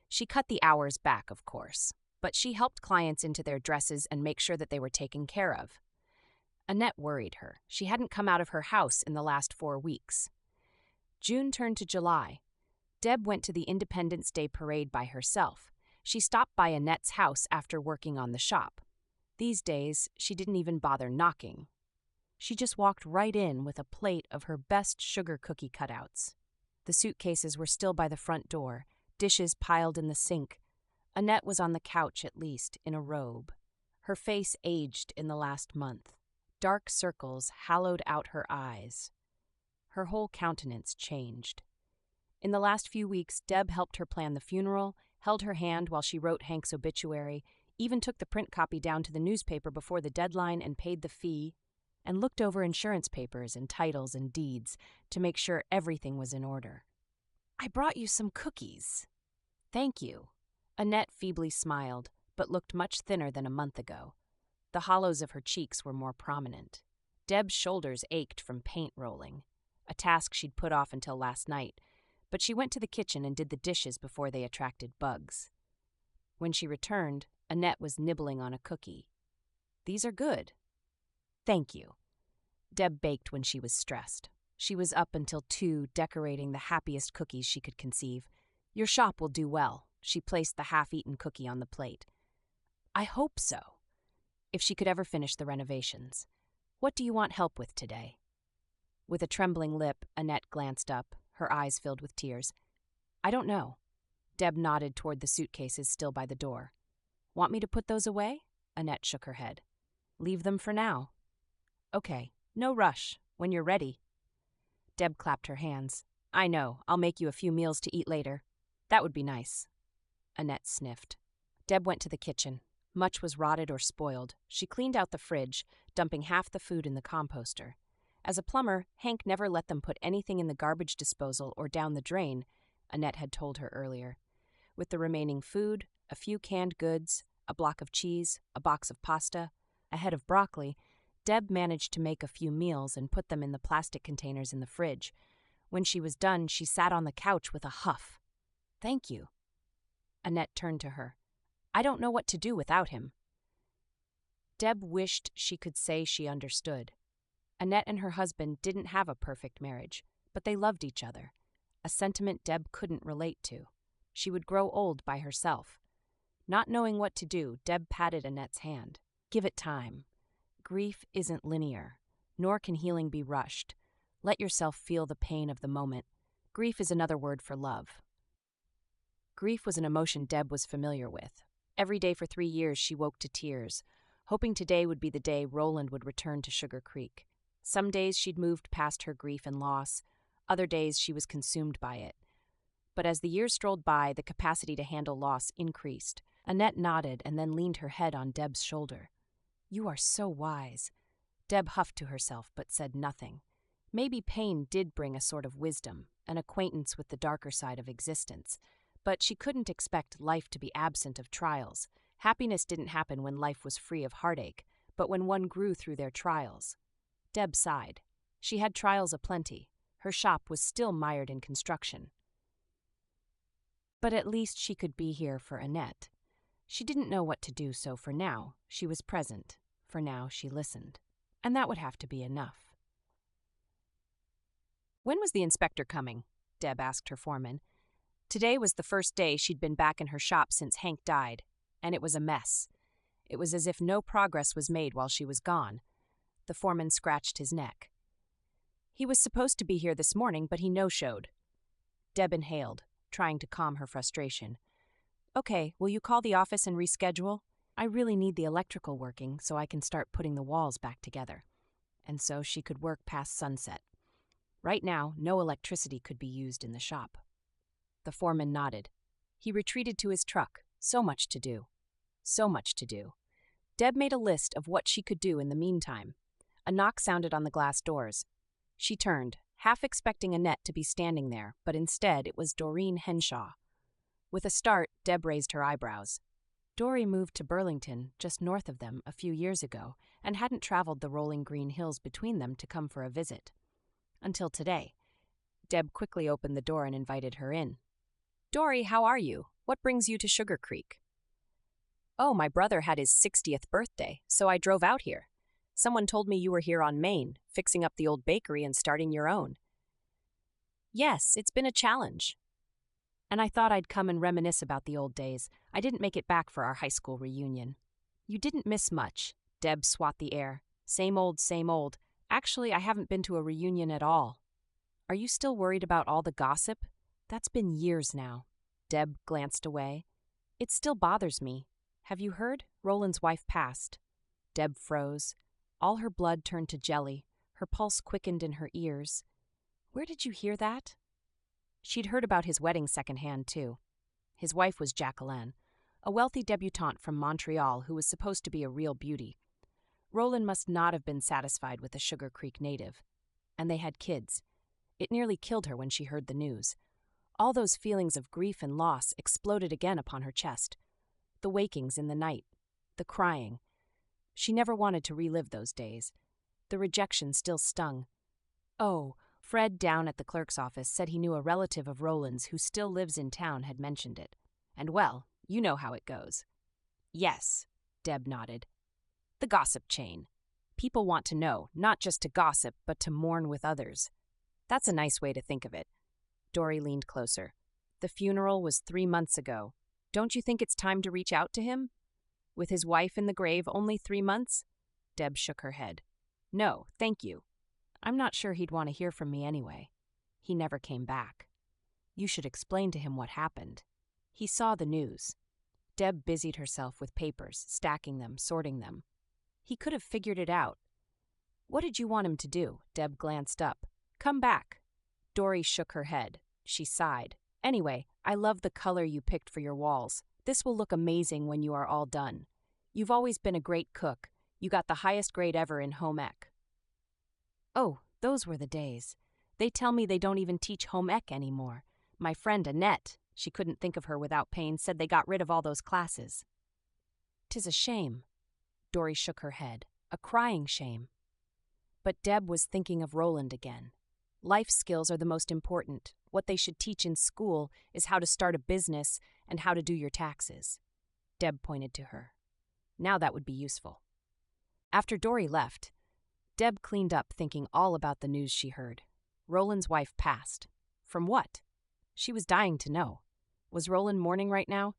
She cut the hours back, of course, but she helped clients into their dresses and make sure that they were taken care of. Annette worried her. She hadn't come out of her house in the last 4 weeks. June turned to July. Deb went to the Independence Day parade by herself. She stopped by Annette's house after working on the shop. These days, she didn't even bother knocking. She just walked right in with a plate of her best sugar cookie cutouts. The suitcases were still by the front door, dishes piled in the sink. Annette was on the couch at least, in a robe. Her face aged in the last month. Dark circles hollowed out her eyes. Her whole countenance changed. In the last few weeks, Deb helped her plan the funeral, held her hand while she wrote Hank's obituary, even took the print copy down to the newspaper before the deadline and paid the fee, and looked over insurance papers and titles and deeds to make sure everything was in order. I brought you some cookies. Thank you. Annette feebly smiled, but looked much thinner than a month ago. The hollows of her cheeks were more prominent. Deb's shoulders ached from paint rolling, a task she'd put off until last night, but she went to the kitchen and did the dishes before they attracted bugs. When she returned, Annette was nibbling on a cookie. These are good. Thank you. Deb baked when she was stressed. She was up until 2 decorating the happiest cookies she could conceive. Your shop will do well. She placed the half-eaten cookie on the plate. I hope so. If she could ever finish the renovations. What do you want help with today? With a trembling lip, Annette glanced up, her eyes filled with tears. I don't know. Deb nodded toward the suitcases still by the door. Want me to put those away? Annette shook her head. Leave them for now. Okay, no rush. When you're ready. Deb clapped her hands. I know, I'll make you a few meals to eat later. That would be nice. Annette sniffed. Deb went to the kitchen. Much was rotted or spoiled. She cleaned out the fridge, dumping half the food in the composter. As a plumber, Hank never let them put anything in the garbage disposal or down the drain, Annette had told her earlier. With the remaining food, a few canned goods, a block of cheese, a box of pasta, a head of broccoli, Deb managed to make a few meals and put them in the plastic containers in the fridge. When she was done, she sat on the couch with a huff. Thank you. Annette turned to her. I don't know what to do without him. Deb wished she could say she understood. Annette and her husband didn't have a perfect marriage, but they loved each other, a sentiment Deb couldn't relate to. She would grow old by herself. Not knowing what to do, Deb patted Annette's hand. Give it time. Grief isn't linear, nor can healing be rushed. Let yourself feel the pain of the moment. Grief is another word for love. Grief was an emotion Deb was familiar with. Every day for 3 years she woke to tears, hoping today would be the day Roland would return to Sugar Creek. Some days she'd moved past her grief and loss, other days she was consumed by it. But as the years strolled by, the capacity to handle loss increased. Annette nodded and then leaned her head on Deb's shoulder. "You are so wise." Deb huffed to herself but said nothing. Maybe pain did bring a sort of wisdom, an acquaintance with the darker side of existence. But she couldn't expect life to be absent of trials. Happiness didn't happen when life was free of heartache, but when one grew through their trials. Deb sighed. She had trials aplenty. Her shop was still mired in construction. But at least she could be here for Annette. She didn't know what to do, so for now, she was present. For now, she listened. And that would have to be enough. When was the inspector coming? Deb asked her foreman. Today was the first day she'd been back in her shop since Hank died, and it was a mess. It was as if no progress was made while she was gone. The foreman scratched his neck. He was supposed to be here this morning, but he no-showed. Deb inhaled, trying to calm her frustration. "Okay, will you call the office and reschedule? I really need the electrical working so I can start putting the walls back together." And so she could work past sunset. Right now, no electricity could be used in the shop. The foreman nodded. He retreated to his truck. So much to do. So much to do. Deb made a list of what she could do in the meantime. A knock sounded on the glass doors. She turned, half expecting Annette to be standing there, but instead it was Doreen Henshaw. With a start, Deb raised her eyebrows. Doree moved to Burlington, just north of them, a few years ago, and hadn't traveled the rolling green hills between them to come for a visit. Until today. Deb quickly opened the door and invited her in. "Doree, how are you? What brings you to Sugar Creek?" "Oh, my brother had his 60th birthday, so I drove out here. Someone told me you were here on Main, fixing up the old bakery and starting your own." "Yes, it's been a challenge. And I thought I'd come and reminisce about the old days. I didn't make it back for our high school reunion." "You didn't miss much." Deb swat the air. Same old, same old. Actually, I haven't been to a reunion at all." "Are you still worried about all the gossip? That's been years now." Deb glanced away. "It still bothers me. Have you heard? Roland's wife passed." Deb froze. All her blood turned to jelly. Her pulse quickened in her ears. "Where did you hear that?" She'd heard about his wedding secondhand, too. His wife was Jacqueline, a wealthy debutante from Montreal who was supposed to be a real beauty. Roland must not have been satisfied with a Sugar Creek native. And they had kids. It nearly killed her when she heard the news. All those feelings of grief and loss exploded again upon her chest. The wakings in the night. The crying. She never wanted to relive those days. The rejection still stung. Oh, Fred down at the clerk's office said he knew a relative of Roland's who still lives in town had mentioned it. And well, you know how it goes. "Yes," Deb nodded. "The gossip chain. People want to know, not just to gossip, but to mourn with others. That's a nice way to think of it." Doree leaned closer. "The funeral was 3 months ago. Don't you think it's time to reach out to him? With his wife in the grave only 3 months?" Deb shook her head. "No, thank you. I'm not sure he'd want to hear from me anyway. He never came back. You should explain to him what happened. He saw the news." Deb busied herself with papers, stacking them, sorting them. "He could have figured it out." "What did you want him to do?" Deb glanced up. "Come back." Doree shook her head. She sighed. "Anyway, I love the color you picked for your walls. This will look amazing when you are all done. You've always been a great cook. You got the highest grade ever in home ec." "Oh, those were the days. They tell me they don't even teach home ec anymore. My friend Annette," she couldn't think of her without pain, said they got rid of all those classes. "'Tis a shame." Doree shook her head. A crying shame. But Deb was thinking of Roland again. Life skills are the most important. What they should teach in school is how to start a business and how to do your taxes. Deb pointed to her. Now that would be useful. After Doree left, Deb cleaned up, thinking all about the news she heard. Roland's wife passed. From what? She was dying to know. Was Roland mourning right now?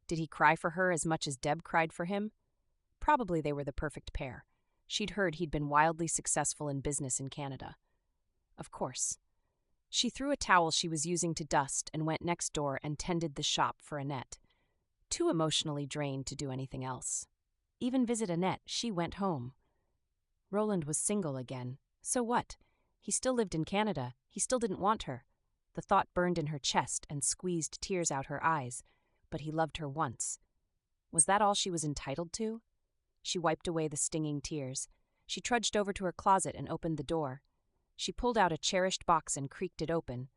Did he cry for her as much as Deb cried for him? Probably they were the perfect pair. She'd heard he'd been wildly successful in business in Canada. Of course. She threw a towel she was using to dust and went next door and tended the shop for Annette. Too emotionally drained to do anything else. even visit Annette. She went home. Roland was single again. So what? He still lived in Canada. He still didn't want her. The thought burned in her chest and squeezed tears out her eyes. But he loved her once. Was that all she was entitled to? She wiped away the stinging tears. She trudged over to her closet and opened the door. She pulled out a cherished box and creaked it open.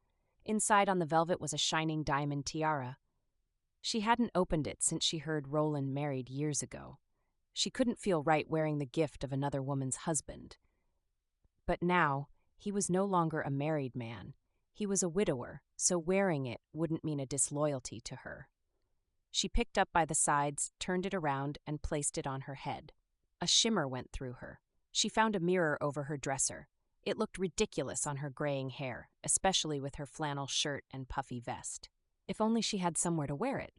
Inside on the velvet was a shining diamond tiara. She hadn't opened it since she heard Roland married years ago. She couldn't feel right wearing the gift of another woman's husband. But now, he was no longer a married man. He was a widower, so wearing it wouldn't mean a disloyalty to her. She picked up by the sides, turned it around, and placed it on her head. A shimmer went through her. She found a mirror over her dresser. It looked ridiculous on her graying hair, especially with her flannel shirt and puffy vest. If only she had somewhere to wear it.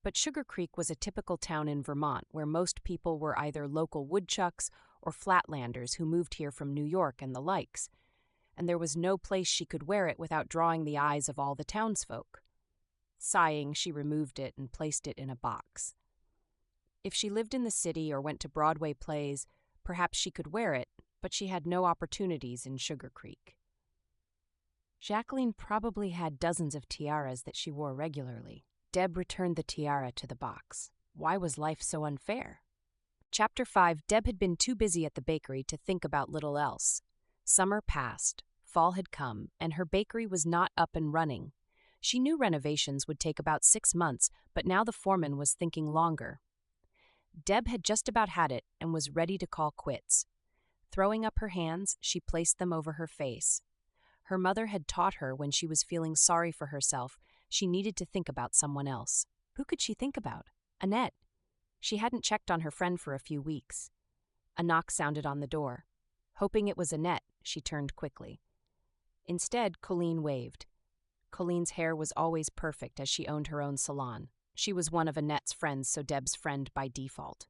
But Sugar Creek was a typical town in Vermont where most people were either local woodchucks or flatlanders who moved here from New York and the likes, and there was no place she could wear it without drawing the eyes of all the townsfolk. Sighing, she removed it and placed it in a box. If she lived in the city or went to Broadway plays, perhaps she could wear it, but she had no opportunities in Sugar Creek. Jacqueline probably had dozens of tiaras that she wore regularly. Deb returned the tiara to the box. Why was life so unfair? Chapter 5. Deb had been too busy at the bakery to think about little else. Summer passed, fall had come, and her bakery was not up and running. She knew renovations would take about 6 months, but now the foreman was thinking longer. Deb had just about had it and was ready to call quits. Throwing up her hands, she placed them over her face. Her mother had taught her when she was feeling sorry for herself, she needed to think about someone else. Who could she think about? Annette. She hadn't checked on her friend for a few weeks. A knock sounded on the door. Hoping it was Annette, she turned quickly. Instead, Colleen waved. Colleen's hair was always perfect as she owned her own salon. She was one of Annette's friends, so Deb's friend by default.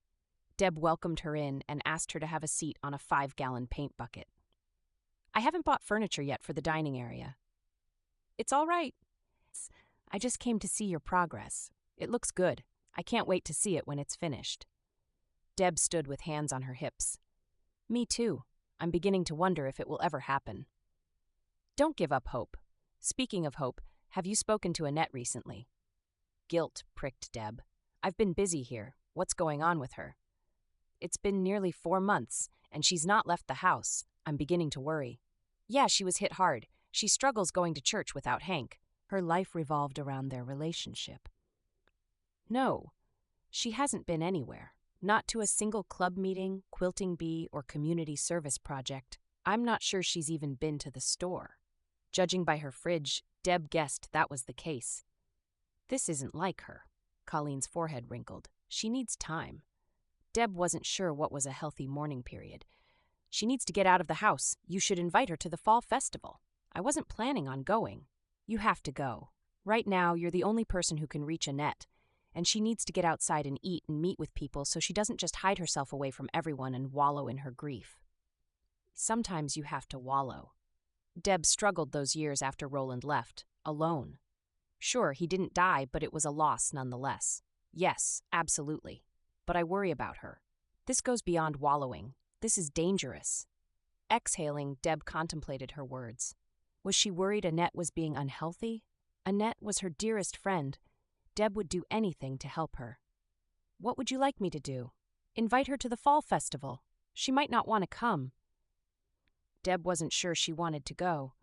Deb welcomed her in and asked her to have a seat on a 5-gallon paint bucket. I haven't bought furniture yet for the dining area. It's all right. I just came to see your progress. It looks good. I can't wait to see it when it's finished. Deb stood with hands on her hips. Me too. I'm beginning to wonder if it will ever happen. Don't give up hope. Speaking of hope, have you spoken to Annette recently? Guilt pricked Deb. I've been busy here. What's going on with her? It's been nearly 4 months, and she's not left the house. I'm beginning to worry. Yeah, she was hit hard. She struggles going to church without Hank. Her life revolved around their relationship. No, she hasn't been anywhere. Not to a single club meeting, quilting bee, or community service project. I'm not sure she's even been to the store. Judging by her fridge, Deb guessed that was the case. This isn't like her. Colleen's forehead wrinkled. She needs time. Deb wasn't sure what was a healthy mourning period. She needs to get out of the house. You should invite her to the fall festival. I wasn't planning on going. You have to go. Right now, you're the only person who can reach Annette, and she needs to get outside and eat and meet with people so she doesn't just hide herself away from everyone and wallow in her grief. Sometimes you have to wallow. Deb struggled those years after Roland left, alone. Sure, he didn't die, but it was a loss nonetheless. Yes, absolutely. But I worry about her. This goes beyond wallowing. This is dangerous. Exhaling, Deb contemplated her words. Was she worried Annette was being unhealthy? Annette was her dearest friend. Deb would do anything to help her. What would you like me to do? Invite her to the fall festival. She might not want to come. Deb wasn't sure she wanted to go.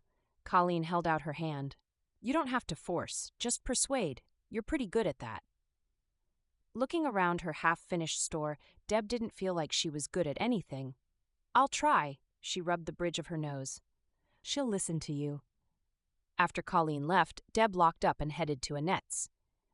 Colleen held out her hand. You don't have to force, just persuade. You're pretty good at that. Looking around her half-finished store, Deb didn't feel like she was good at anything. I'll try, she rubbed the bridge of her nose. She'll listen to you. After Colleen left, Deb locked up and headed to Annette's.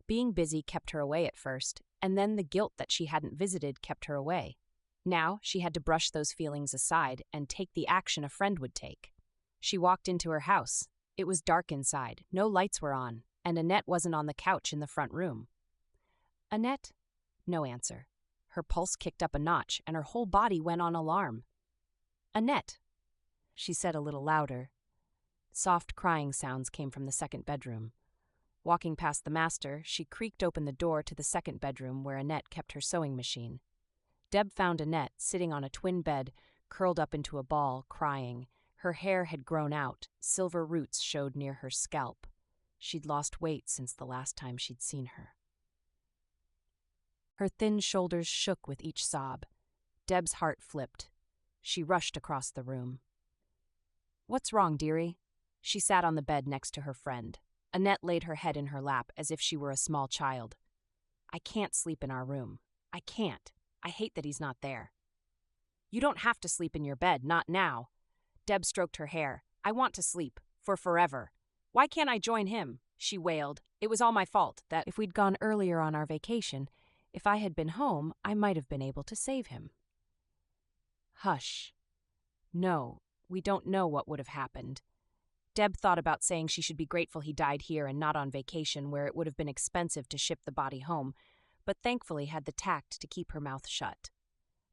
Being busy kept her away at first, and then the guilt that she hadn't visited kept her away. Now she had to brush those feelings aside and take the action a friend would take. She walked into her house. It was dark inside, no lights were on, and Annette wasn't on the couch in the front room. Annette? No answer. Her pulse kicked up a notch, and her whole body went on alarm. Annette, she said a little louder. Soft crying sounds came from the second bedroom. Walking past the master, she creaked open the door to the second bedroom where Annette kept her sewing machine. Deb found Annette sitting on a twin bed, curled up into a ball, crying. Her hair had grown out, silver roots showed near her scalp. She'd lost weight since the last time she'd seen her. Her thin shoulders shook with each sob. Deb's heart flipped. She rushed across the room. "What's wrong, dearie?" She sat on the bed next to her friend. Annette laid her head in her lap as if she were a small child. "I can't sleep in our room. I can't. I hate that he's not there." "You don't have to sleep in your bed, not now." Deb stroked her hair. "I want to sleep, for forever. Why can't I join him?" she wailed. "It was all my fault that if we'd gone earlier on our vacation, if I had been home, I might have been able to save him." "Hush. No, we don't know what would have happened." Deb thought about saying she should be grateful he died here and not on vacation where it would have been expensive to ship the body home, but thankfully had the tact to keep her mouth shut.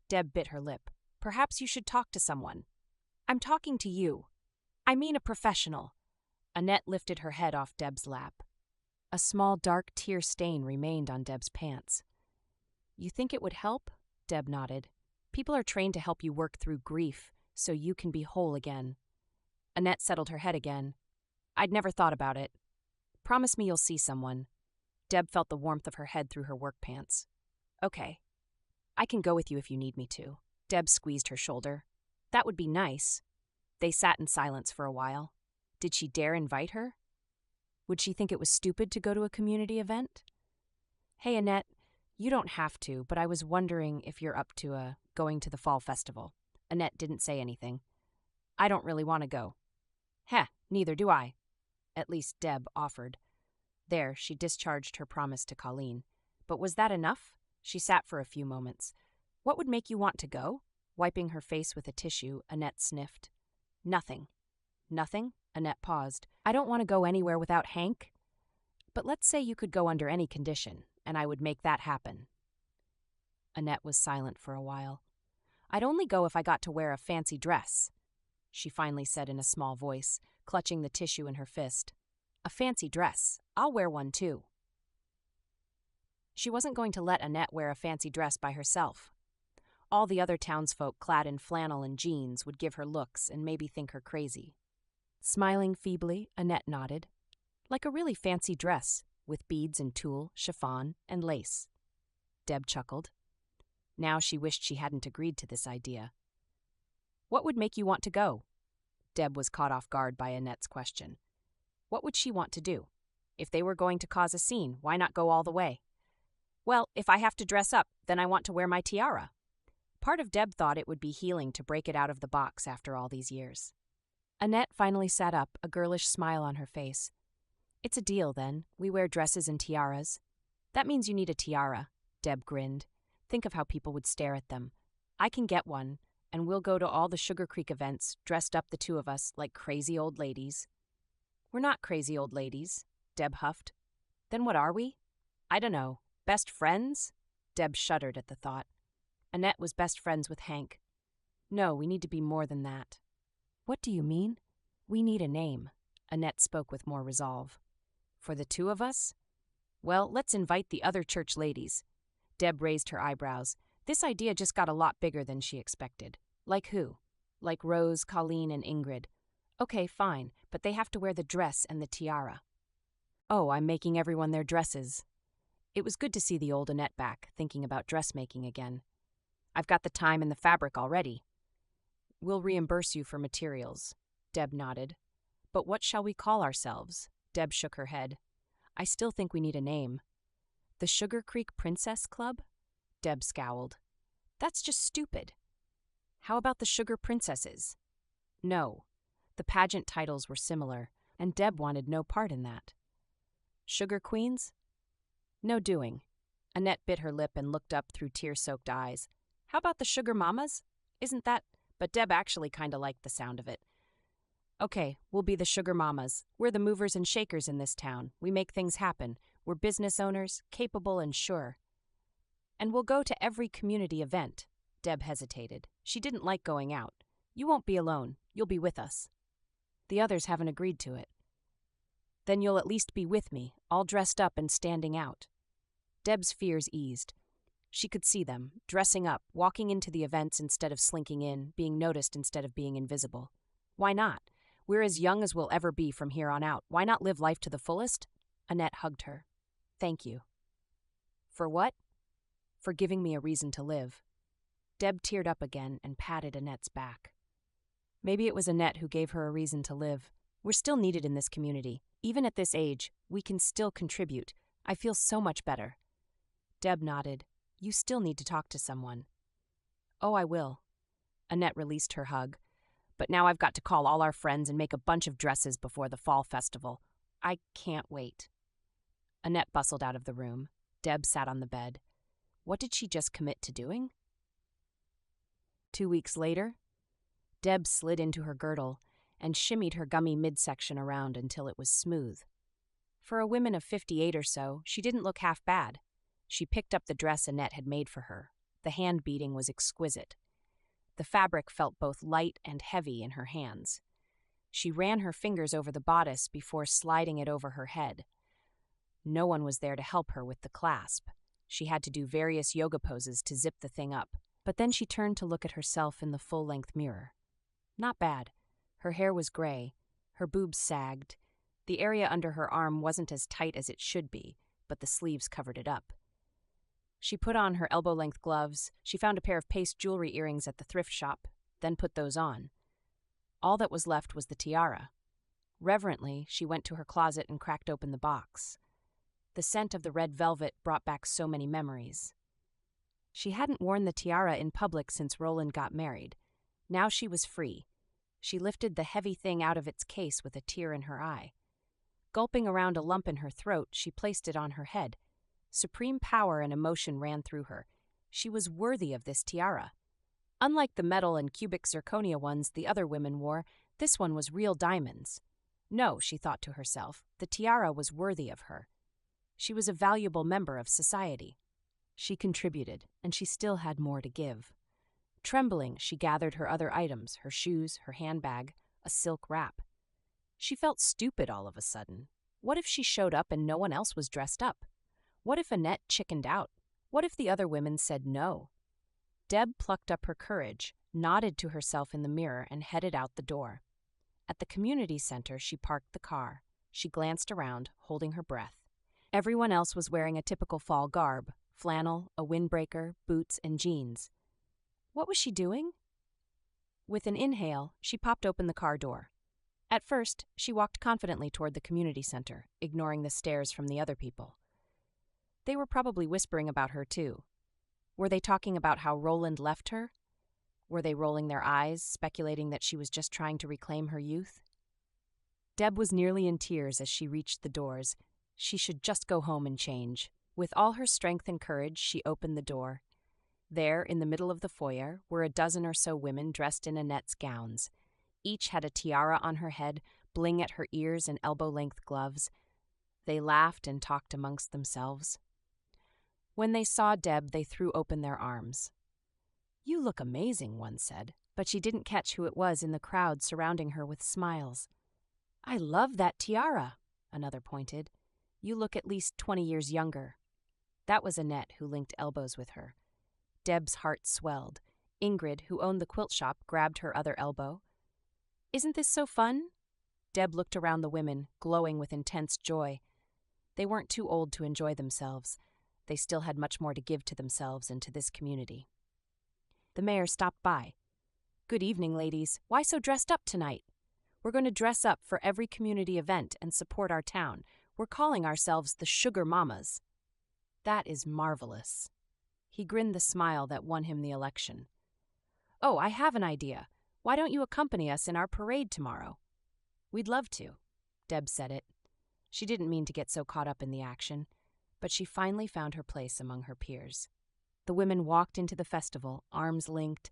Deb bit her lip. "Perhaps you should talk to someone." "I'm talking to you. I mean a professional." Annette lifted her head off Deb's lap. A small dark tear stain remained on Deb's pants. "You think it would help?" Deb nodded. "People are trained to help you work through grief so you can be whole again." Annette settled her head again. "I'd never thought about it. Promise me you'll see someone." Deb felt the warmth of her head through her work pants. "Okay. I can go with you if you need me to." Deb squeezed her shoulder. "That would be nice." They sat in silence for a while. Did she dare invite her? Would she think it was stupid to go to a community event? "Hey, Annette, you don't have to, but I was wondering if you're up to going to the fall festival." Annette didn't say anything. "I don't really want to go." "Heh, neither do I." At least Deb offered. There, she discharged her promise to Colleen. But was that enough? She sat for a few moments. "What would make you want to go?" Wiping her face with a tissue, Annette sniffed. "Nothing." "Nothing?" Annette paused. "I don't want to go anywhere without Hank." "But let's say you could go under any condition, and I would make that happen." Annette was silent for a while. "I'd only go if I got to wear a fancy dress," she finally said in a small voice, clutching the tissue in her fist. "A fancy dress. I'll wear one too." She wasn't going to let Annette wear a fancy dress by herself. All the other townsfolk clad in flannel and jeans would give her looks and maybe think her crazy. Smiling feebly, Annette nodded. "Like a really fancy dress, with beads and tulle, chiffon, and lace." Deb chuckled. Now she wished she hadn't agreed to this idea. "What would make you want to go?" Deb was caught off guard by Annette's question. What would she want to do? If they were going to cause a scene, why not go all the way? "Well, if I have to dress up, then I want to wear my tiara." Part of Deb thought it would be healing to break it out of the box after all these years. Annette finally sat up, a girlish smile on her face. "It's a deal, then. We wear dresses and tiaras." "That means you need a tiara," Deb grinned. "Think of how people would stare at them. I can get one, and we'll go to all the Sugar Creek events, dressed up the two of us like crazy old ladies." "We're not crazy old ladies," Deb huffed. "Then what are we?" "I dunno. Best friends?" Deb shuddered at the thought. Annette was best friends with Hank. "No, we need to be more than that." "What do you mean?" "We need a name." Annette spoke with more resolve. "For the two of us?" "Well, let's invite the other church ladies." Deb raised her eyebrows. This idea just got a lot bigger than she expected. "Like who?" "Like Rose, Colleen, and Ingrid." "Okay, fine, but they have to wear the dress and the tiara." "Oh, I'm making everyone their dresses." It was good to see the old Annette back, thinking about dressmaking again. "I've got the time and the fabric already." "We'll reimburse you for materials." Deb nodded. "But what shall we call ourselves?" Deb shook her head. "I still think we need a name." "The Sugar Creek Princess Club?" Deb scowled. "That's just stupid." "How about the Sugar Princesses?" "No." The pageant titles were similar, and Deb wanted no part in that. "Sugar Queens?" "No doing." Annette bit her lip and looked up through tear-soaked eyes. "How about the Sugar Mamas? Isn't that—" But Deb actually kind of liked the sound of it. "Okay, we'll be the Sugar Mamas. We're the movers and shakers in this town. We make things happen. We're business owners, capable and sure. And we'll go to every community event." Deb hesitated. She didn't like going out. "You won't be alone. You'll be with us." "The others haven't agreed to it." "Then you'll at least be with me, all dressed up and standing out." Deb's fears eased. She could see them, dressing up, walking into the events instead of slinking in, being noticed instead of being invisible. Why not? We're as young as we'll ever be from here on out. Why not live life to the fullest? Annette hugged her. Thank you. For what? For giving me a reason to live. Deb teared up again and patted Annette's back. Maybe it was Annette who gave her a reason to live. We're still needed in this community. Even at this age, we can still contribute. I feel so much better. Deb nodded. You still need to talk to someone. Oh, I will. Annette released her hug. But now I've got to call all our friends and make a bunch of dresses before the fall festival. I can't wait. Annette bustled out of the room. Deb sat on the bed. What did she just commit to doing? 2 weeks later, Deb slid into her girdle and shimmied her gummy midsection around until it was smooth. For a woman of 58 or so, she didn't look half bad. She picked up the dress Annette had made for her. The hand beating was exquisite. The fabric felt both light and heavy in her hands. She ran her fingers over the bodice before sliding it over her head. No one was there to help her with the clasp. She had to do various yoga poses to zip the thing up. But then she turned to look at herself in the full-length mirror. Not bad. Her hair was gray. Her boobs sagged. The area under her arm wasn't as tight as it should be, but the sleeves covered it up. She put on her elbow-length gloves. She found a pair of paste jewelry earrings at the thrift shop, then put those on. All that was left was the tiara. Reverently, she went to her closet and cracked open the box. The scent of the red velvet brought back so many memories. She hadn't worn the tiara in public since Roland got married. Now she was free. She lifted the heavy thing out of its case with a tear in her eye. Gulping around a lump in her throat, she placed it on her head. Supreme power and emotion ran through her. She was worthy of this tiara. Unlike the metal and cubic zirconia ones the other women wore, this one was real diamonds. No, she thought to herself, the tiara was worthy of her. She was a valuable member of society. She contributed, and she still had more to give. Trembling, she gathered her other items, her shoes, her handbag, a silk wrap. She felt stupid all of a sudden. What if she showed up and no one else was dressed up? What if Annette chickened out? What if the other women said no? Deb plucked up her courage, nodded to herself in the mirror, and headed out the door. At the community center, she parked the car. She glanced around, holding her breath. Everyone else was wearing a typical fall garb, flannel, a windbreaker, boots, and jeans. What was she doing? With an inhale, she popped open the car door. At first, she walked confidently toward the community center, ignoring the stares from the other people. They were probably whispering about her, too. Were they talking about how Roland left her? Were they rolling their eyes, speculating that she was just trying to reclaim her youth? Deb was nearly in tears as she reached the doors. She should just go home and change. With all her strength and courage, she opened the door. There, in the middle of the foyer, were a dozen or so women dressed in Annette's gowns. Each had a tiara on her head, bling at her ears, and elbow-length gloves. They laughed and talked amongst themselves. When they saw Deb, they threw open their arms. "You look amazing," one said, but she didn't catch who it was in the crowd surrounding her with smiles. "I love that tiara," another pointed. "You look at least 20 years younger." That was Annette, who linked elbows with her. Deb's heart swelled. Ingrid, who owned the quilt shop, grabbed her other elbow. "Isn't this so fun?" Deb looked around the women, glowing with intense joy. They weren't too old to enjoy themselves. They still had much more to give to themselves and to this community. The mayor stopped by. "Good evening, ladies. Why so dressed up tonight? We're going to dress up for every community event and support our town. We're calling ourselves the Sugar Mamas." "That is marvelous." He grinned the smile that won him the election. "Oh, I have an idea. Why don't you accompany us in our parade tomorrow?" "We'd love to." Deb said it. She didn't mean to get so caught up in the action, but she finally found her place among her peers. The women walked into the festival, arms linked.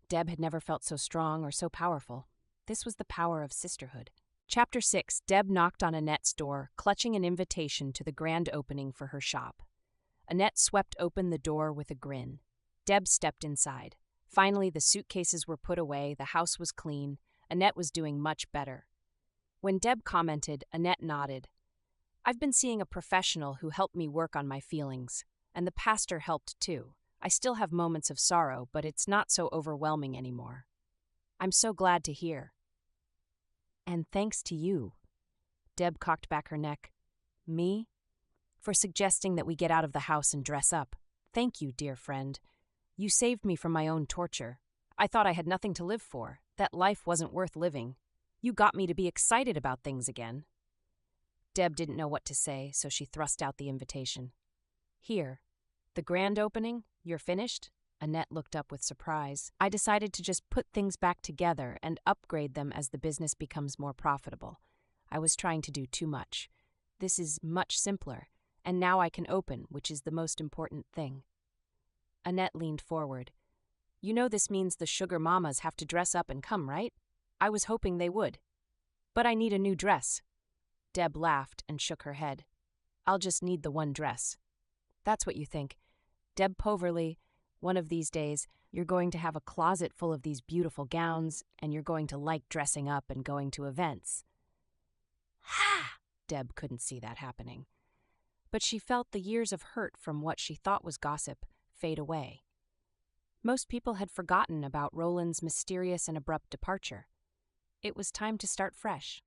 Deb had never felt so strong or so powerful. This was the power of sisterhood. Chapter 6. Deb knocked on Annette's door, clutching an invitation to the grand opening for her shop. Annette swept open the door with a grin. Deb stepped inside. Finally, the suitcases were put away, the house was clean. Annette was doing much better. When Deb commented, Annette nodded. "I've been seeing a professional who helped me work on my feelings. And the pastor helped too. I still have moments of sorrow, but it's not so overwhelming anymore. I'm so glad to hear. And thanks to you. Deb cocked back her neck. Me? For suggesting that we get out of the house and dress up. Thank you, dear friend. You saved me from my own torture. I thought I had nothing to live for, that life wasn't worth living. You got me to be excited about things again. Deb didn't know what to say, so she thrust out the invitation. Here. The grand opening? You're finished? Annette looked up with surprise. I decided to just put things back together and upgrade them as the business becomes more profitable. I was trying to do too much. This is much simpler, and now I can open, which is the most important thing. Annette leaned forward. You know this means the sugar mamas have to dress up and come, right? I was hoping they would. But I need a new dress. Deb laughed and shook her head. I'll just need the one dress. That's what you think. Deb Poverly, one of these days, you're going to have a closet full of these beautiful gowns, and you're going to like dressing up and going to events. Ha! Deb couldn't see that happening. But she felt the years of hurt from what she thought was gossip fade away. Most people had forgotten about Roland's mysterious and abrupt departure. It was time to start fresh.